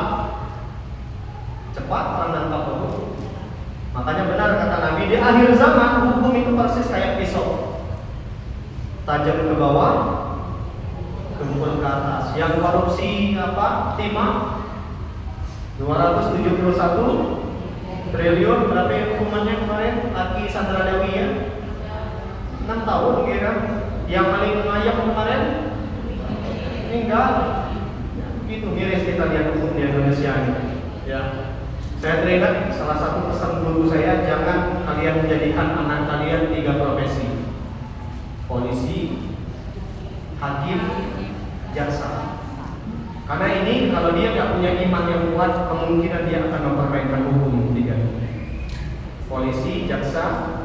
cepat orang nangkap betul. Makanya benar kata Nabi, di akhir zaman hukum itu persis kayak pisau, tajam ke bawah, kempul ke atas. Yang korupsi apa? Timah 271 triliun. Berapa hukumannya kemarin? Laki Sandra Dewi ya 6 tahun kira. Yang paling ayam kemarin meninggal. Itu miris kita lihat hukum di Indonesia ini. Ya. Saya teringat salah satu pesan guru saya, jangan kalian menjadikan anak kalian 3 profesi: polisi, hakim, jaksa. Karena ini kalau dia nggak punya iman yang kuat, kemungkinan dia akan mempermainkan hukum 3: polisi, jaksa,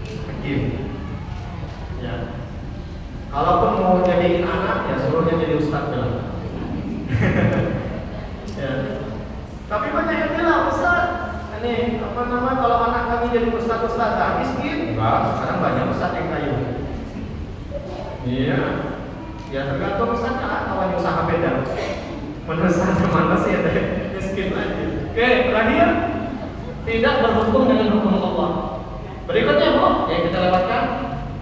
hakim. Ya. Kalaupun mau jadi anak, ya suruhnya jadi ustadz bilang. Ya. Tapi banyak yang bilang, Ustaz, ini apa nama, kalau anak kami jadi ustadz miskin? Enggak, sekarang banyak ustadz yang kaya. Iya. Ya tergantung ustadznya, kawan usaha beda. Menurut saya mana sih ya, miskin aja. Oke, terakhir, tidak berhukum dengan hukum Allah. Berikutnya Bu, yang kita lewatkan,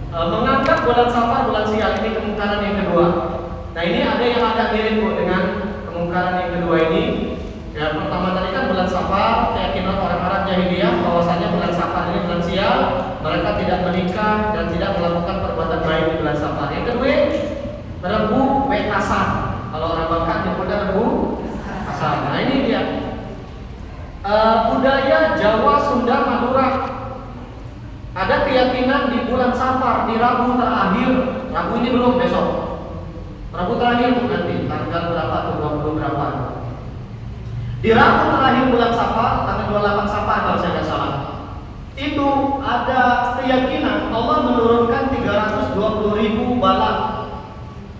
menganggap bulan Safar bulan sial, ini kemungkaran yang kedua. Nah ini ada yang agak mirip Bu dengan kemungkaran yang kedua ini. Ya, pertama tadi kan bulan Safar, keyakinan orang Arab jahiliyah bahwasanya bulan Safar ini bulan sial, mereka tidak menikah dan tidak melakukan perbuatan baik di bulan Safar. Yang kedua, Rebu Wekasan. Kalau orang Bangka nyebutnya Rebu Kasar. Nah ini dia. Budaya Jawa, Sunda, Madura. Ada keyakinan di bulan Safar, di Rabu terakhir. Rabu ini belum, besok. Rabu terakhir nanti tanggal berapa atau 20 berapa. Di Rabu terakhir bulan Safar, tanggal 28 Safar kalau saya tidak salah, itu ada keyakinan Allah menurunkan 320.000 bala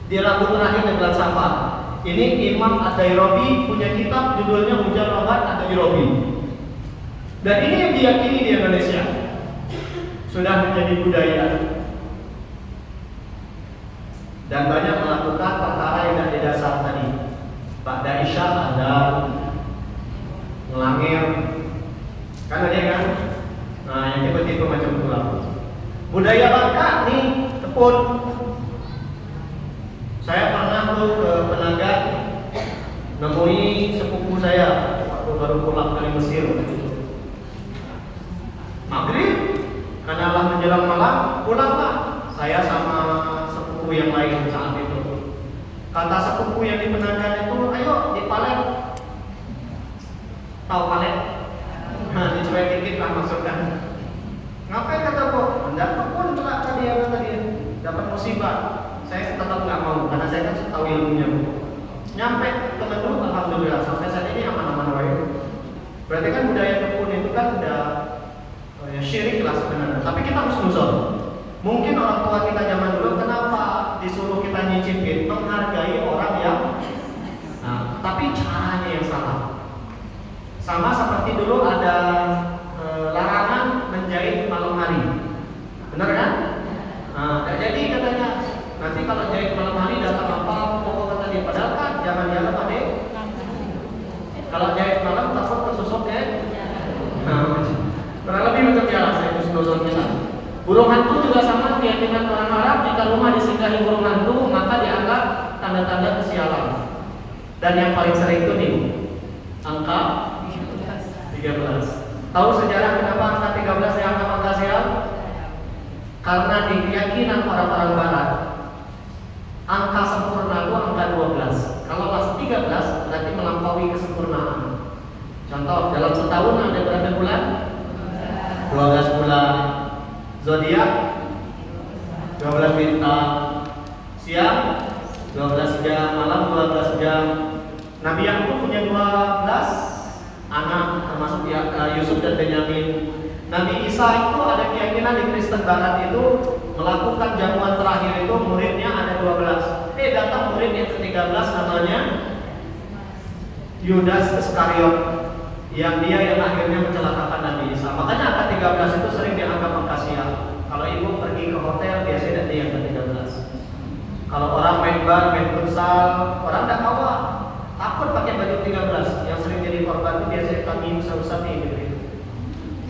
di Rabu terakhir di bulan Safar. Ini Imam Ad-Dairabi punya kitab judulnya Mujarrabat Ad-Dairabi. Dan ini yang diyakini di Indonesia, sudah menjadi budaya. Dan banyak melakukan perkara yang dari dasar tadi. Ba'da Isya ada ngelangir, kan ada kan? Nah yang tipe-tipe macam itulah. Budaya Bangka nih tepun. Saya pernah tuh ke Penagat, nemui sepupu saya waktu baru pulang dari Mesir. Maghrib, karena lah menjelang malam, pulanglah saya sama sepupu yang lain saat itu. Kata sepupu yang di Penagat itu, ayo di palet. Tahu palet? Nah, dicuek dikit lah maksudnya. Ngapain kata kok? Mendapat pun telah tadi yang tadi dapat musibah. Saya tetap nggak mau karena saya kan tahu ilmunya. Nyampe ke Mendung, alhamdulillah sampai saat ini aman-aman wae. Berarti kan budaya kebun itu kan udah ya, syirik lah sebenarnya. Tapi kita harus nuzul. Mungkin orang tua kita zaman dulu kenapa disuruh kita nyicipin, menghargai orang yang, nah, tapi caranya yang salah. Sama seperti dulu ada larangan menjahit malam hari, benar kan? Nah, jadi katanya nanti kalau jahit malam hari datang apa? Pokok kata dia, padahal kan jangan apa deh. Kalau jahit malam takut kesusuk ya. Nah, kurang lebih macam biasa saya nuzul kita. Burung hantu juga sama keyakinan orang Arab, jika rumah disinggahi burung hantu maka dianggap tanda-tanda kesialan. Dan yang paling sering itu nih, Tahu sejarah kenapa angka 13 dianggap angka sial? Karena di keyakinan orang-orang barat, angka sempurna itu angka 12. Kalau pas 13 berarti melampaui kesempurnaan. Contoh, dalam setahun ada berapa bulan? 12 bulan. Zodiak 12 bintang. Siang 12 jam, malam 12 jam. Nabi Yakub punya 12 anak, termasuk Yusuf dan Benyamin. Nabi Isa itu ada keyakinan di Kristen Barat itu melakukan jamuan terakhir itu muridnya ada 12. Datang murid yang ke-13 namanya Yudas Iskariot, yang dia yang akhirnya mencelakakan Nabi Isa. Makanya angka 13 itu sering dianggap angka sial. Kalau ibu pergi ke hotel biasanya nanti yang ke-13. Kalau orang main bar, main futsal, orang tidak bawa, takut pakai baju 13. Yang sering jadi korban itu biasanya kami usaha-usaha gitu.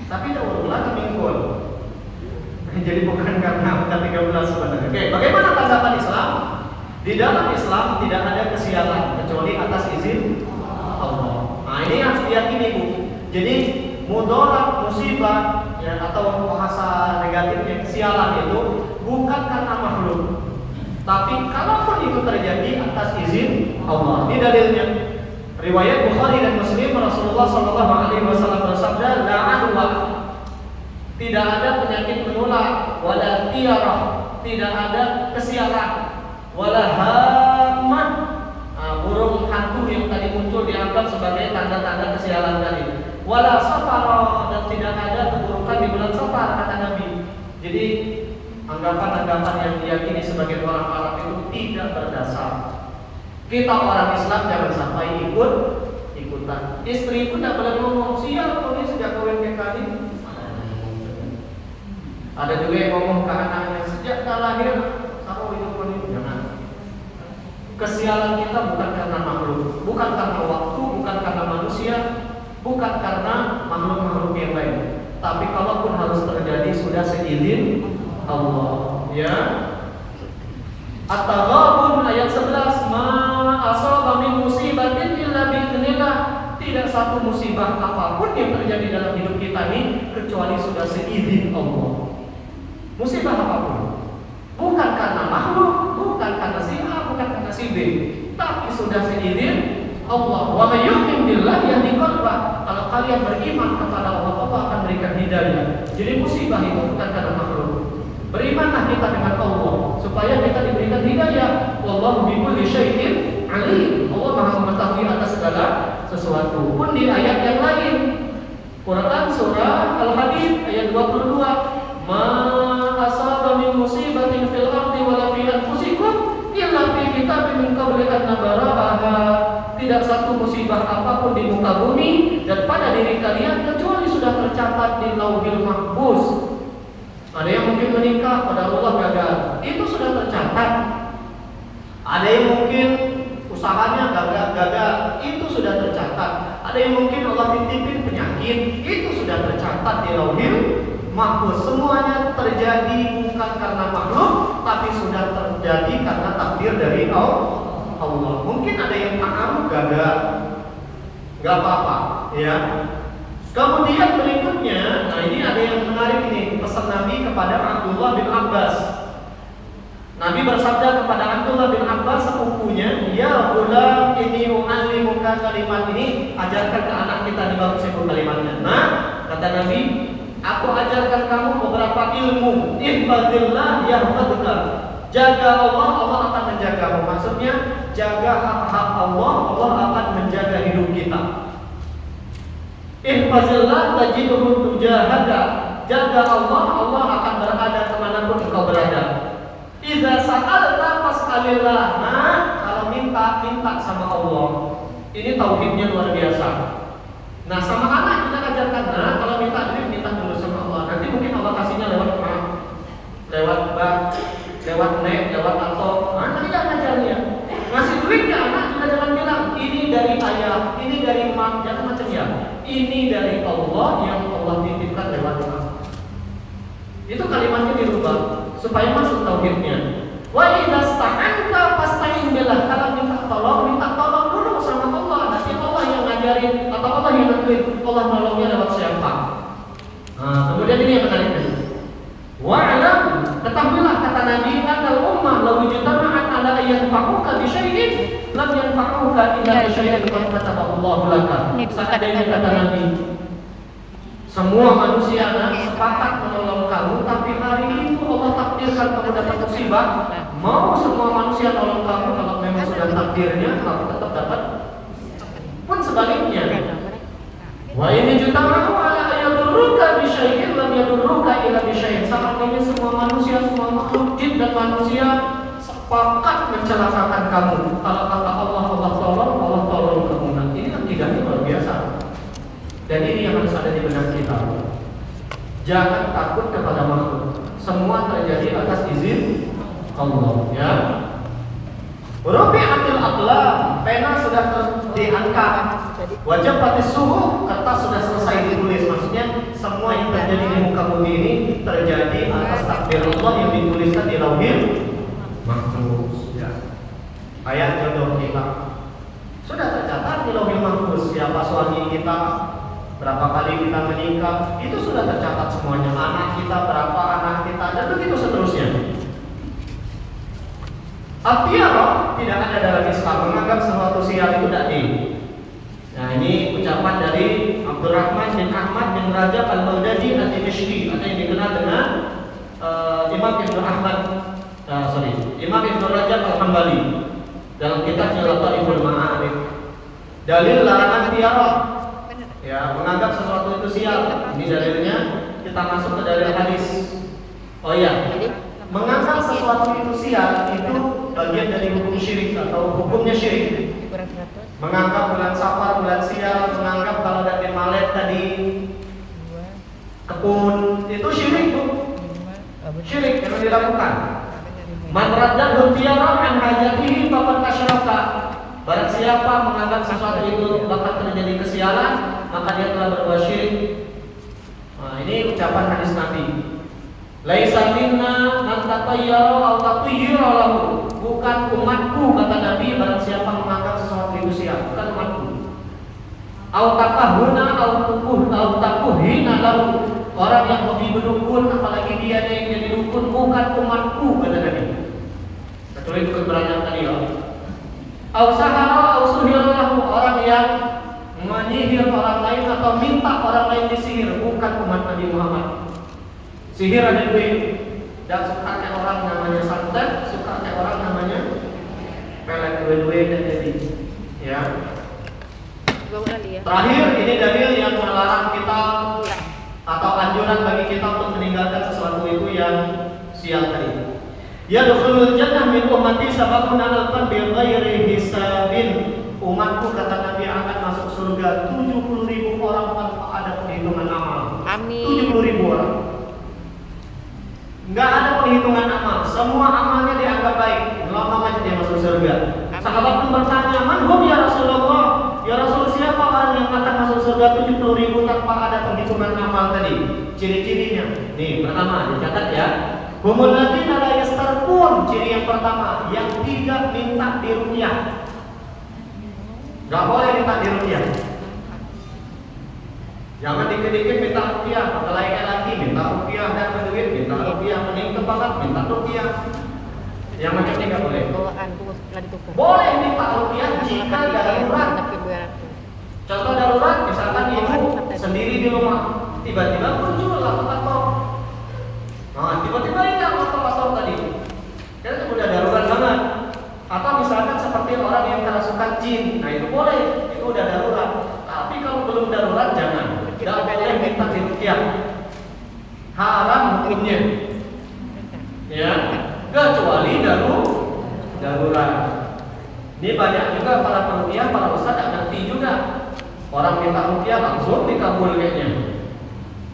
Tapi tidak ulang kami gol. Jadi bukan karena angka 13 sebenarnya. Oke, bagaimana tanggapan Islam? Di dalam Islam tidak ada kesialan kecuali atas izin Allah. Nah, ini harus diyakini, Bu. Jadi mudarat, musibah ya, atau bahasa negatifnya kesialan itu bukan karena makhluk. Tapi kalaupun itu terjadi atas izin Allah. Ini dalilnya. Riwayat Bukhari dan Muslim, Rasulullah SAW bersabda, la adwa, tidak ada penyakit menular, wala tiarah, tidak ada kesialan, wala hamad, burung hantu yang tadi muncul dianggap sebagai tanda-tanda kesialan tadi, wala safara, dan tidak ada keburukan di bulan Safar, kata Nabi. Jadi anggapan-anggapan yang diyakini sebagai orang Arab itu tidak berdasar. Kita orang Islam jangan sampai ikutan. Istri pun tidak boleh ngomong, sial kau ini sejak kawin ke kali. Ada juga yang ngomong ke anaknya, sejak tak lahir sama hidup kau ini. Jangan. Kesialan kita bukan karena makhluk, bukan karena waktu, bukan karena manusia, bukan karena makhluk-makhluk yang lain. Tapi kalaupun harus terjadi sudah seizin Allah. Ya. At-Taghabun ayat 11, ma asaba min musibatin illa bi'idznillah. Tidak satu musibah apapun yang terjadi dalam hidup kita ini kecuali sudah seizin Allah. Musibah apapun, bukan karena makhluk, bukan karena si A, bukan karena si B, tapi sudah seizin Allah. Wa may yu'min billahi yahdi qalbah. Kalau kalian beriman kepada Allah, Allah akan berikan hidayah. Jadi musibah itu bukan karena makhluk. Berimanlah kita dengan Allah supaya kita diberikan hidayah. Wallahu bikulli syai'in alim. Allah Maha mengetahui atas segala sesuatu. Pun di ayat yang lain, Quran surah Al-Hadid ayat 22, ma asaba min musibatin fil ardi wala fi anfusikum illa fi kitabin min qabli an nabra'aha. Tidak satu musibah apapun di muka bumi dan pada diri kalian kecuali sudah tercatat di Lauhil Mahfuz. Ada yang mungkin menikah pada Allah gagal, itu sudah tercatat. Ada yang mungkin usahanya gagal, itu sudah tercatat. Ada yang mungkin Allah titipin penyakit, itu sudah tercatat di Lauhil Mahfuz. Semuanya terjadi bukan karena makhluk, tapi sudah terjadi karena takdir dari Allah. Mungkin ada yang maaf gagal, nggak apa-apa, ya. Kemudian berikutnya, nah ini ada yang menarik nih, pesan Nabi kepada Abdullah bin Abbas. Nabi bersabda kepada Abdullah bin Abbas sepupunya, ya gulam ini u'allimuka kalimat, ini ajarkan ke anak kita di bawah sebut kalimatnya. Nah, kata Nabi, aku ajarkan kamu beberapa ilmu. Ihfazillah yahfazka. Jaga Allah, Allah akan menjagamu. Maksudnya jaga hak-hak Allah, Allah akan menjaga hidup kita. Ihfazillah tajidhu tujahaka. Jaga Allah, Allah akan berada kemanapun engkau berada. Idza sa'alta fas'alillah. Nah, kalau minta sama Allah. Ini tauhidnya luar biasa. Nah, sama anak kita ajarkan, nah kalau minta duit minta dulu sama Allah. Nanti mungkin Allah kasihnya lewat bank, lewat bank, lewat net, lewat atau anak kita ngajarnya. Ngasih duit ke anak juga jangan bilang ini dari ayah, ini dari emak, jangan macam ya. Ini dari Allah yang Allah titipkan lewat bank. Itu kalimatnya dirubah supaya masuk tauhidnya. Wa idza sta'anta fasta'in billah. Kalau minta tolong dulu sama Allah. Nanti Allah yang ngajarin atau Allah yang nentuin Allah nolongnya lewat siapa. Kemudian ini yang menarik. Wa'lam, ketahuilah kata Nabi, annal ummah law ijtama'at ala an yanfa'uka bi syai'in lam yanfa'uka illa bi syai'in qad katabahu Allahu laka. Seandainya kata Nabi, semua manusia sepakat menolong kamu, tapi hari itu Allah takdirkan kamu dapat musibah. Mau semua manusia nolong kamu, kalau memang sudah takdirnya, kamu tetap dapat. Pun sebaliknya, wa ini jutama'u ala ayadurruka bi syai'in lam yadurruka illa bi syai'in. Seandainya semua manusia, semua makhluk jin dan manusia sepakat mencelakakan kamu, kalau kata Allah tolong kamu. Nah, ini akidahnya luar biasa. Dan ini yang harus ada di benak kita. Jangan takut kepada makhluk. Semua terjadi atas izin Allah, ya. Rufi'atil aqlam, pena sudah diangkat. Wajib batis suhu, kertas sudah selesai ditulis. Maksudnya semua yang terjadi di muka bumi ini terjadi atas takdir Allah yang dituliskan di Lauhil Mahfuz, ya. Ayat jodoh kita sudah tercatat di Lauhil Mahfuz. Siapa suami kita, berapa kali kita menikah, itu sudah tercatat semuanya. Anak kita, berapa anak kita, dan begitu seterusnya. At-tiyarah tidak ada dalam Islam, menganggap sesuatu sial itu dadi. Nah, ini ucapan dari Abdurrahman bin Ahmad bin Rajab al-Baghdadi ad-Dimashqi, atau yang dikenal dengan Imam Ibnu Rajab al-Hambali dalam kitabnya Lataiful Ma'arif. Dalil larangan tiyarah, ya, menganggap sesuatu itu sial. Ini dalilnya, kita masuk ke dalil hadis. Oh iya, menganggap sesuatu itu sial itu bagian dari hukum syirik atau hukumnya syirik. Menganggap bulan Safar bulan sial, menganggap kalau dari Malet tadi kebun itu syirik tuh. Syirik yang dilakukan. Man raddahu tiyarah an hajatihi faqad asyraka. Barang siapa menganggap sesuatu itu bakal terjadi kesialan, maka dia telah berbuat syirik. Nah, ini ucapan hadis Nabi. Laisa minna man tatayyara aw tatayyara lahu. Bukan umatku, kata Nabi, barang siapa menganggap sesuatu itu sial, bukan umatku. Aw takahuna aw takuhina lahu. Orang yang hobi berdukun, apalagi dia yang jadi dukun, bukan umatku, kata Nabi. Kecuali dukun beranjak tadi, ya. Aw sahara aw suhira lahu. Orang yang menyihir orang lain atau minta orang lain disihir, bukan umat Nabi Muhammad. Sihir ada dua, dan suka kayak orang namanya santet, suka kayak orang namanya pelet, dua-dua dan jadi, ya. Terakhir, ini dalil yang melarang kita atau anjuran bagi kita untuk meninggalkan sesuatu itu yang sial tadi. Ya dukhulul jannah min ummati sabaqun alal qalbi ghairi hisabin. Umatku, kata Nabi, akan masuk surga 70.000 orang tanpa ada perhitungan amal. Amin. 70.000 orang. Enggak ada perhitungan amal, semua amalnya dianggap baik, lama aja dia masuk surga. Sahabat pun bertanya, "Man hum ya Rasulullah?" Ya Rasul, siapa orang yang akan masuk surga 70.000 tanpa ada perhitungan amal tadi? Ciri-cirinya. Nih, pertama dicatat ya. Humul ladzina la yastarqun. Ciri yang pertama, yang tidak minta diruqyah. Enggak boleh minta diruqyah. Jangan dikit-dikit minta ruqyah, apalagi lagi minta ruqyah dan berduit, minta ruqyah mening banget, minta ruqyah. Yang macam ini nggak boleh. Boleh minta ruqyah jika darurat. Contoh darurat, misalkan ibu sendiri di rumah, tiba-tiba muncul lato-lato. Nah, tiba-tiba hilang lato-lato tadi. Kan udah darurat banget. Atau misalkan seperti orang yang kerasukan jin, nah itu boleh, itu udah darurat. Tapi kalau belum darurat jangan. Tidak boleh minta diruqyah. Haram hukumnya. Ya, kecuali darurat. Ini banyak juga para peruqyah, para ustaz tidak ngerti juga. Orang minta ruqyah langsung dikabul kayaknya.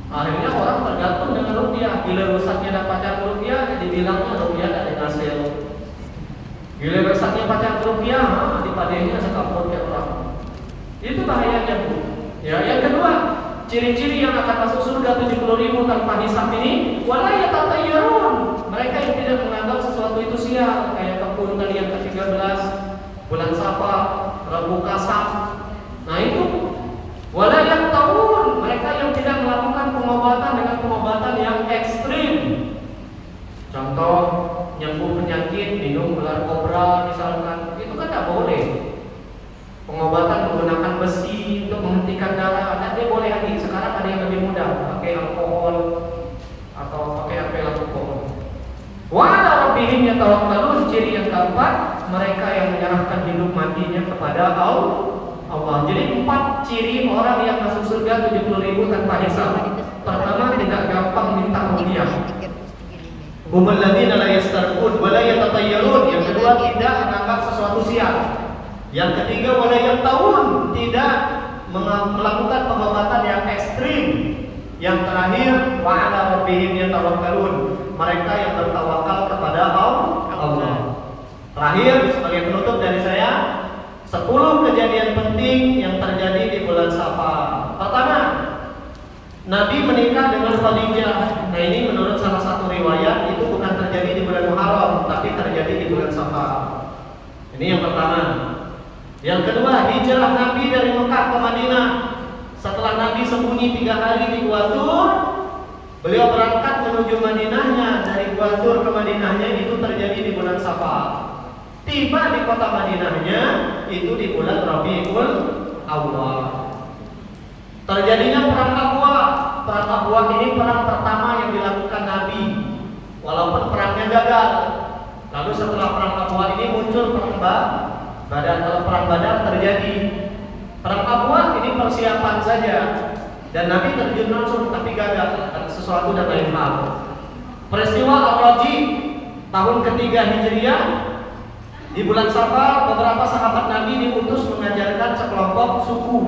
Akhirnya orang tergantung dengan ruqyah. Bila ustaznya dapat ruqyah, dibilangnya ruqyah dari hasil. Bila ustaznya baca ruqyah, dipadainya sekapur kayak orang. Itu bahayanya, Bu. Ya, yang kedua, ciri-ciri yang akan masuk surga 70.000 tanpa hisab ini, wala yatatayyarun. Mereka yang tidak menganggap sesuatu itu sial, kayak kebun tadi yang ke-13, bulan Safar, Rabu Kasam. Nah itu wala yaktawun. Mereka yang tidak melakukan pengobatan minum ular kobra misalkan, itu kan tidak boleh. Pengobatan menggunakan besi untuk menghentikan darah, nanti boleh lagi. Sekarang ada yang lebih mudah, pakai alkohol atau pakai apa alkohol. Wa ala rabbihim yatawakkalun, ciri yang keempat, mereka yang menyerahkan hidup matinya kepada Allah. Jadi 4 ciri orang yang masuk surga 70.000 tanpa hisab. Pertama, tidak gampang minta rupiah. Humul ladzina la yastarqun wa la yatatayyarun. Yang kedua, tidak menganggap sesuatu sial. Yang ketiga, wa la yaqtawun, tidak melakukan pengobatan yang ekstrim. Yang terakhir, wa ala rabbihim yatawakkalun, mereka yang bertawakal kepada Allah. Terakhir, sebagai penutup dari saya, 10 kejadian penting yang terjadi di bulan Safar. Pertama, Nabi menikah dengan Khadijah. Nah, ini menurut salah satu riwayat itu bukan terjadi di bulan Muharram, tapi terjadi di bulan Safar. Ini yang pertama. Yang kedua, hijrah Nabi dari Mekah ke Madinah. Setelah Nabi sembunyi 3 hari di Gua Tur, beliau berangkat menuju Madinahnya. Dari Gua Tur ke Madinahnya itu terjadi di bulan Safar. Tiba di kota Madinahnya itu di bulan Rabiul Awwal. Terjadinya perang Abwa. Perang Abwa ini perang pertama yang dilakukan Nabi, walaupun perangnya gagal. Lalu setelah perang Abwa ini muncul perang Badar. Kalau perang Badar terjadi, perang Abwa ini persiapan saja, dan Nabi terjun langsung tapi gagal, sesuatu dan lain hal. Peristiwa Ar-Raji tahun ketiga Hijriah, di bulan Safar beberapa sahabat Nabi diutus mengajarkan sekelompok suku,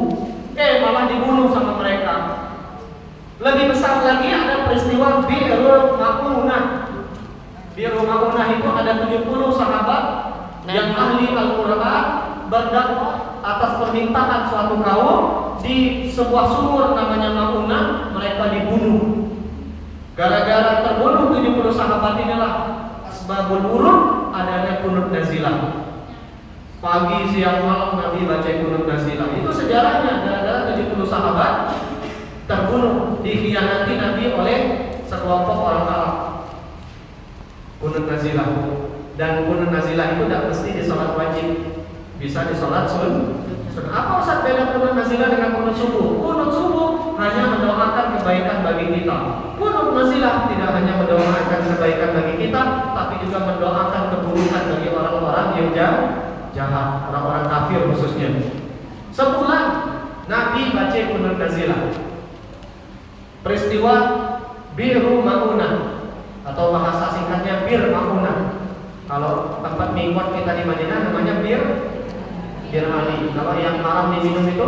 malah dibunuh sama mereka. Lebih besar lagi ada peristiwa Bi'rul Ma'unah. Bi'rul Ma'unah itu ada 70 sahabat yang ahli Al-Quran berdakwah atas permintaan suatu kaum di sebuah sumur namanya Ma'unah. Mereka dibunuh. Gara-gara terbunuh 70 sahabat inilah asbabul wurud adanya kunut nazilah. Pagi siang malam Nabi baca kunut nazilah. Itu sejarahnya, gara-gara 70 sahabat terbunuh, dikhianati Nabi oleh sekelompok orang Arab. Kunut nazilah. Dan kunut nazilah itu tidak mesti di salat wajib, bisa di salat sunnah. Apa Ustaz beda kunut nazilah dengan kunut subuh? Kunut subuh hanya mendoakan kebaikan bagi kita. Kunut nazilah tidak hanya mendoakan kebaikan bagi kita, tapi juga mendoakan keburukan bagi orang-orang yang jahat, orang-orang kafir khususnya. Sebulan Nabi baca kunut nazilah. Peristiwa Bi'ru Ma'unah atau bahasa singkatnya Bir Ma'unah. Kalau tempat miqat kita di Madinah namanya Bir Ali. Kalau yang haram diminum itu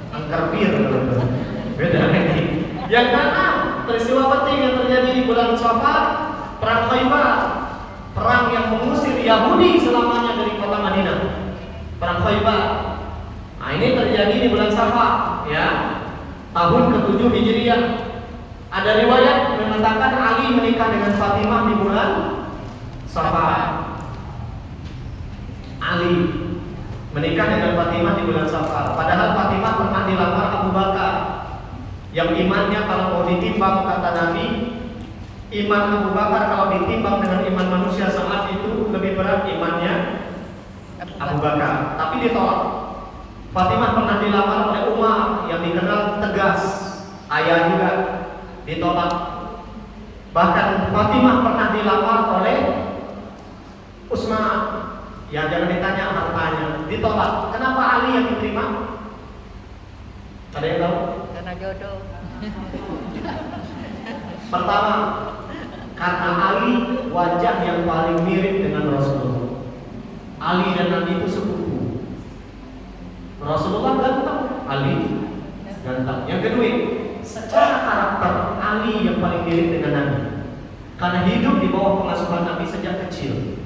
angker bir, beda lagi. Yang keenam, peristiwa penting yang terjadi di bulan Safar, perang Khaybar, perang yang mengusir Yahudi selamanya dari kota Madinah. Perang Khaybar. Nah, ini terjadi di bulan Safar, ya, tahun ke-7 Hijriah. Ada riwayat mengatakan Ali menikah dengan Fatimah di bulan Safar. Ali menikah dengan Fatimah di bulan Safar. Padahal Fatimah pernah dilamar Abu Bakar, yang imannya kalau mau ditimbang kata Nabi, iman Abu Bakar kalau ditimbang dengan iman manusia saat itu lebih berat imannya Abu Bakar. Tapi ditolak. Fatimah pernah dilamar oleh Umar yang dikenal tegas, ayah juga, ditolak. Bahkan Fatimah pernah dilamar oleh Utsman, ya jangan ditanya hartanya, ditolak. Kenapa Ali yang diterima? Ada yang tahu? Karena jodoh. Pertama, karena Ali wajah yang paling mirip dengan Rasulullah. Ali dan Nabi itu sepupu. Rasulullah ganteng, Ali ganteng. Yang kedua, secara karakter Ali yang paling mirip dengan Nabi, karena hidup di bawah pengasuhan Nabi sejak kecil.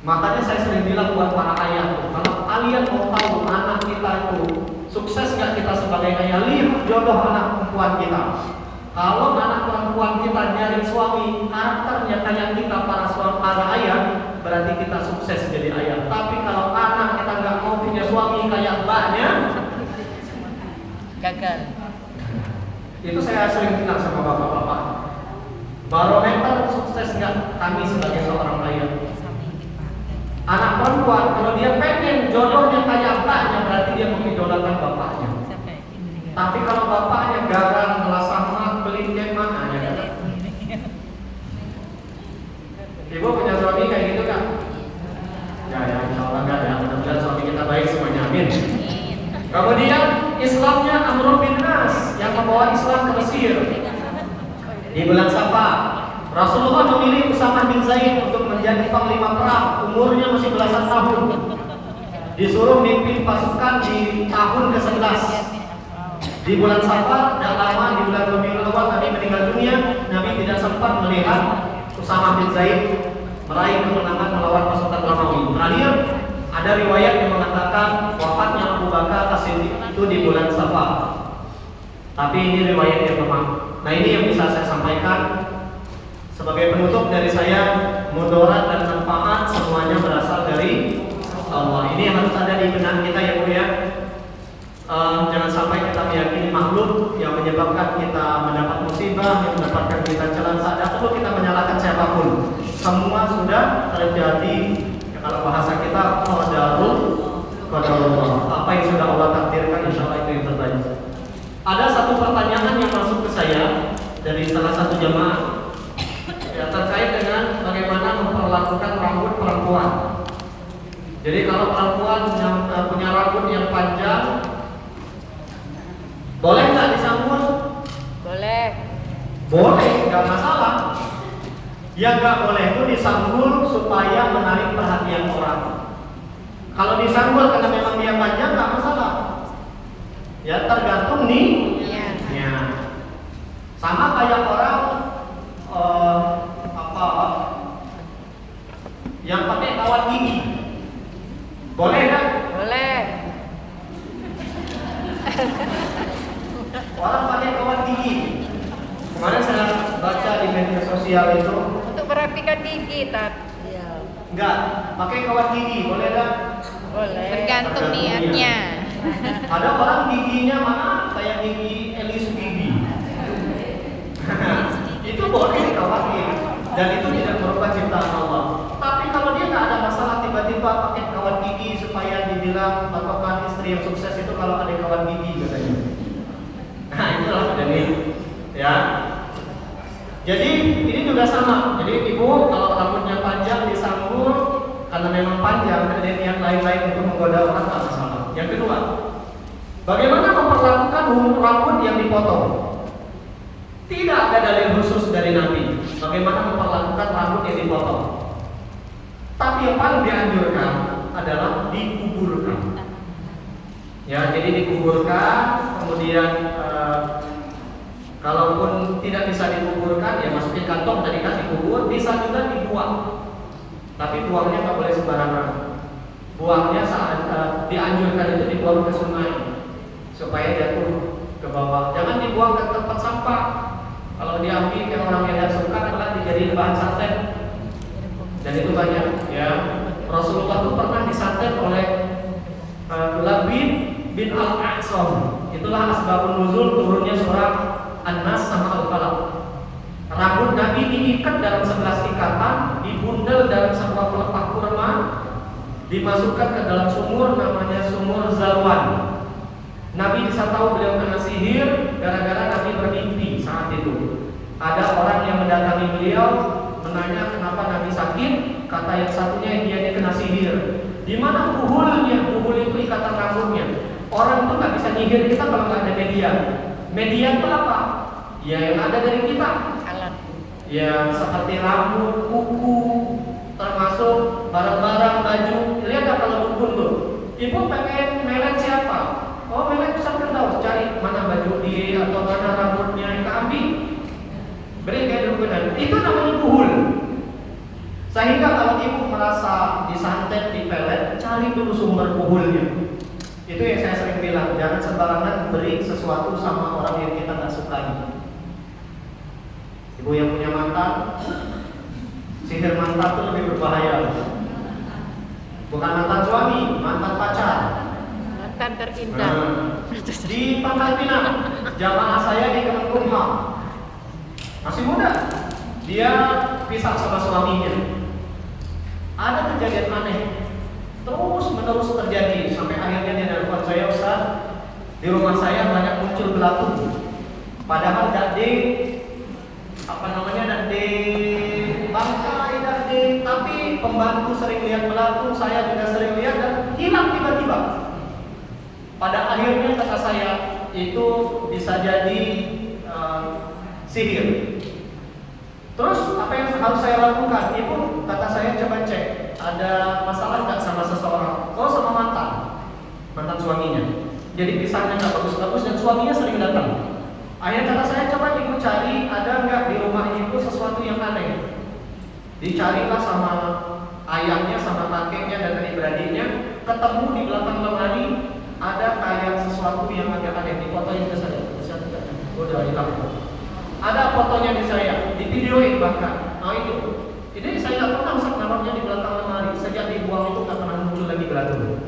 Makanya saya sering bilang buat para ayah, kalau kalian mau tahu anak kita itu sukses nggak kita sebagai ayah, lihat jodoh anak perempuan kita. Kalau anak perempuan kita nyari suami karakternya kayak kita para ayah, berarti kita sukses jadi ayah. Tapi kalau anak kita nggak mau punya suami kayak mbaknya, Gagal. itu saya sering bilang sama bapak-bapak. Barometer sukses sukses nggak kami sebagai seorang ayah? Anak perempuan, kalau dia pengen jodohnya kayak mbaknya, berarti dia mengidolakan bapaknya. Tapi kalau bapaknya garang, melasama, pelit mah, ya kan? Ibu punya suami kayak gitu kan? Ya, insya Allah enggak ya. Mudah-mudahan suami kita baik semuanya, amin. Kemudian Islamnya Amr bin As yang membawa Islam ke Mesir. Di bulan Safar, Rasulullah memilih Usamah bin Zaid untuk menjadi panglima perang. Umurnya masih belasan tahun. Disuruh mimpin pasukan di tahun ke-11. Di bulan Safar, tidak lama di bulan Rabiul Awal Nabi meninggal dunia. Nabi tidak sempat melihat Usamah bin Zaid meraih kemenangan melawan pasukan Romawi. Terakhir, ada riwayat yang mengatakan wafatnya Abu Bakar As-Siddiq itu di bulan Safar. Tapi ini riwayat yang lemah. Nah, ini yang bisa saya sampaikan sebagai penutup dari saya. Mudarat dan manfaat semuanya berasal dari Allah. Ini harus ada di benak kita ya Bu ya. Jangan sampai kita meyakini makhluk yang menyebabkan kita mendapat musibah, yang mendapatkan kita celaka. Tidak perlu kita menyalahkan siapapun. Semua sudah terjadi. Ya, kalau bahasa kita qadarullah. Apa yang sudah Allah takdirkan, insya Allah itu yang terbaik. Ada satu pertanyaan yang masuk ke saya dari salah satu jemaah, ya, terkait dengan bagaimana memperlakukan rambut perempuan. Jadi kalau perempuan yang punya rambut yang panjang, boleh nggak disambut? Boleh. Boleh, nggak masalah. Yang nggak boleh itu disanggul supaya menarik perhatian orang. Kalau disanggul karena memang dia panjang, nggak masalah. Ya tergantung nih. Ya. Sama kayak orang yang pakai kawat gigi. Boleh kan? Boleh. Orang pakai kawat gigi. Kemarin saya baca di media sosial itu. Untuk merapikan gigi, Enggak, pakai kawat gigi, boleh kan? Boleh. Tergantung niatnya. Ada orang giginya mana kayak gigi Eli Sugigi. Itu boleh dikawatin dan itu tidak merubah ciptaan Allah. Tapi kalau dia nggak ada masalah tiba-tiba pakai kawat gigi supaya dibilang bapak istri yang sukses itu kalau ada kawat gigi katanya. Nah itulah jadi ya. Jadi ini juga sama. Jadi ibu kalau rambutnya panjang disanggul karena memang panjang dan yang lain-lain untuk menggoda orang tak masalah. Yang kedua, bagaimana memperlakukan rambut yang dipotong? Tidak ada dalil khusus dari Nabi bagaimana memperlakukan rambut yang dipotong. Tapi yang paling dianjurkan adalah dikuburkan. Ya, jadi dikuburkan, kemudian kalaupun tidak bisa dikuburkan, ya masukin kantong tadi kan dikubur, bisa juga dibuang. Tapi buangnya nggak boleh sembarangan. Buangnya saat dianjurkan itu dibuang ke sungai supaya jatuh ke bawah. Jangan dibuang ke tempat sampah. Kalau diambil yang orang yang suka malah dijadikan bahan santet. Dan itu banyak ya. Rasulullah itu pernah disantet oleh Labid bin Al-Aqsam. Itulah asbabun nuzul turunnya surah An-Nas sama Al-Falaq. Rambut Nabi diikat dalam 11 ikatan, dibundel dalam sebuah pelepah kurma, dimasukkan ke dalam sumur namanya sumur Zalwan. Nabi bisa tahu beliau kena sihir gara-gara Nabi bermimpi saat itu. Ada orang yang mendatangi beliau menanya kenapa Nabi sakit. Kata yang satunya dia kena sihir. Di mana buhulnya? Buhul itu ikatan rambutnya. Orang itu nggak bisa nyihir kita kalau nggak ada media. Media itu apa? Ya yang ada dari kita. Ya seperti rambut, kuku, termasuk barang-barang baju. Lihat nggak kalau dukun tuh. Ibu pengen melet siapa? Oh melet bisa tahu. Cari mana baju dia atau mana rambutnya yang keambil. Beri kayak dukunan. Itu namanya buhul. Sehingga kalau ibu merasa disantet, dipelet, cari dulu sumber buhulnya. Itu yang saya sering bilang, jangan sembarangan beri sesuatu sama orang yang kita nggak sukai. Ibu yang punya mantan, sihir mantan itu lebih berbahaya. Bukan mantan suami, mantan pacar. Mantan terindah. Di Pangkal Pinang, jamaah saya di Kemenkumham masih muda. dia pisah sama suaminya. Ada kejadian aneh, terus menerus terjadi sampai akhirnya dia nelfon saya, Ustaz, di rumah saya banyak muncul belatung. Padahal dade bangkai dade, tapi pembantu sering lihat belatung, saya juga sering lihat dan hilang tiba-tiba. Pada akhirnya kata saya itu bisa jadi sihir. Terus apa yang harus saya lakukan? Ibu kata saya coba cek ada masalah nggak sama seseorang. Oh, sama mantan suaminya. Jadi pisahnya nggak bagus-bagus dan suaminya sering datang. Akhirnya kata saya coba ibu cari ada nggak di rumah ibu sesuatu yang aneh. Dicarilah sama ayahnya, sama kakeknya dan adik-beradiknya, ketemu di belakang lemari ada kayak sesuatu yang agak aneh. Di fotonya ke saya. Udah hilang. Ada fotonya di saya, di videoin bahkan. Nah itu. Ini saya nggak pernah usah naruhnya di belakang lemari. Sejak dibuang itu nggak pernah muncul lagi belatung.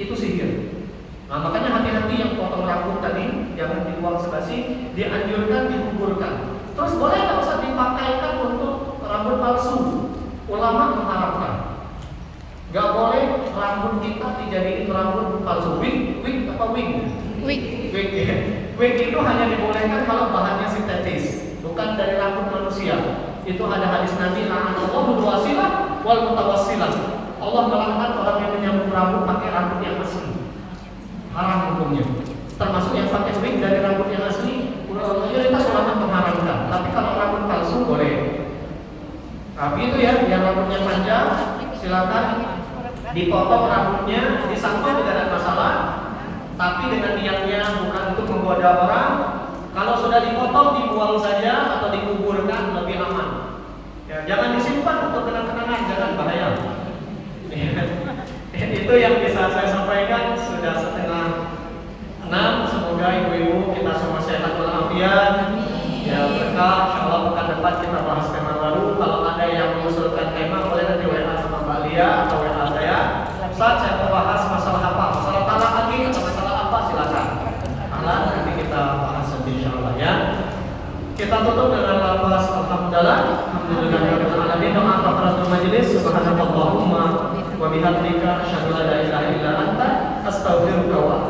Itu sihir. Nah makanya hati-hati yang potong rambut tadi, jangan dibuang sebasi, dianjurkan dikuburkan. Terus boleh nggak usah dipakaikan untuk rambut palsu? Ulama mengharapkan. Nggak boleh rambut kita dijadiin rambut palsu. Wig apa wig? Wig itu hanya dibolehkan kalau bahannya sintetis, bukan dari rambut manusia. Itu ada hadis Nabi, la'anallahu wasilah wal mutawassilah. Allah melaknat orang yang menyambung rambut pakai rambut yang asli. Haram hukumnya. Termasuk yang pakai wig dari rambut yang asli, mayoritas ulama mengharamkan. Tapi kalau rambut palsu boleh. Tapi itu ya, yang rambutnya panjang, silakan dipotong rambutnya, disangkut tidak ada masalah. Tapi dengan niatnya bukan untuk menggoda orang. Kalau sudah dipotong dibuang saja atau dikuburkan lebih aman. Ya, jangan disimpan untuk kenang-kenangan, jangan bahaya. Itu yang bisa saya sampaikan. Sudah 5:30. Semoga ibu-ibu kita semua sehat walafiat. Ya berkah. Insyaallah pekan depan kita bahas tema baru. Kalau ada yang mengusulkan tema boleh nanti WA sama Mbak Lia atau WA saya. Saat saya mau bahas masalah apa, masalah talak lagi atau masalah apa silakan. Nanti kita bahas nanti insyaallah ya. Kita tutup dengan lafaz alhamdulillah. Alhamdulillahirabbil alamin. Doa kafaratul majelis. Subhanakallahumma wa bihamdika asyhadu an la ilaha illa anta astaghfiruka wa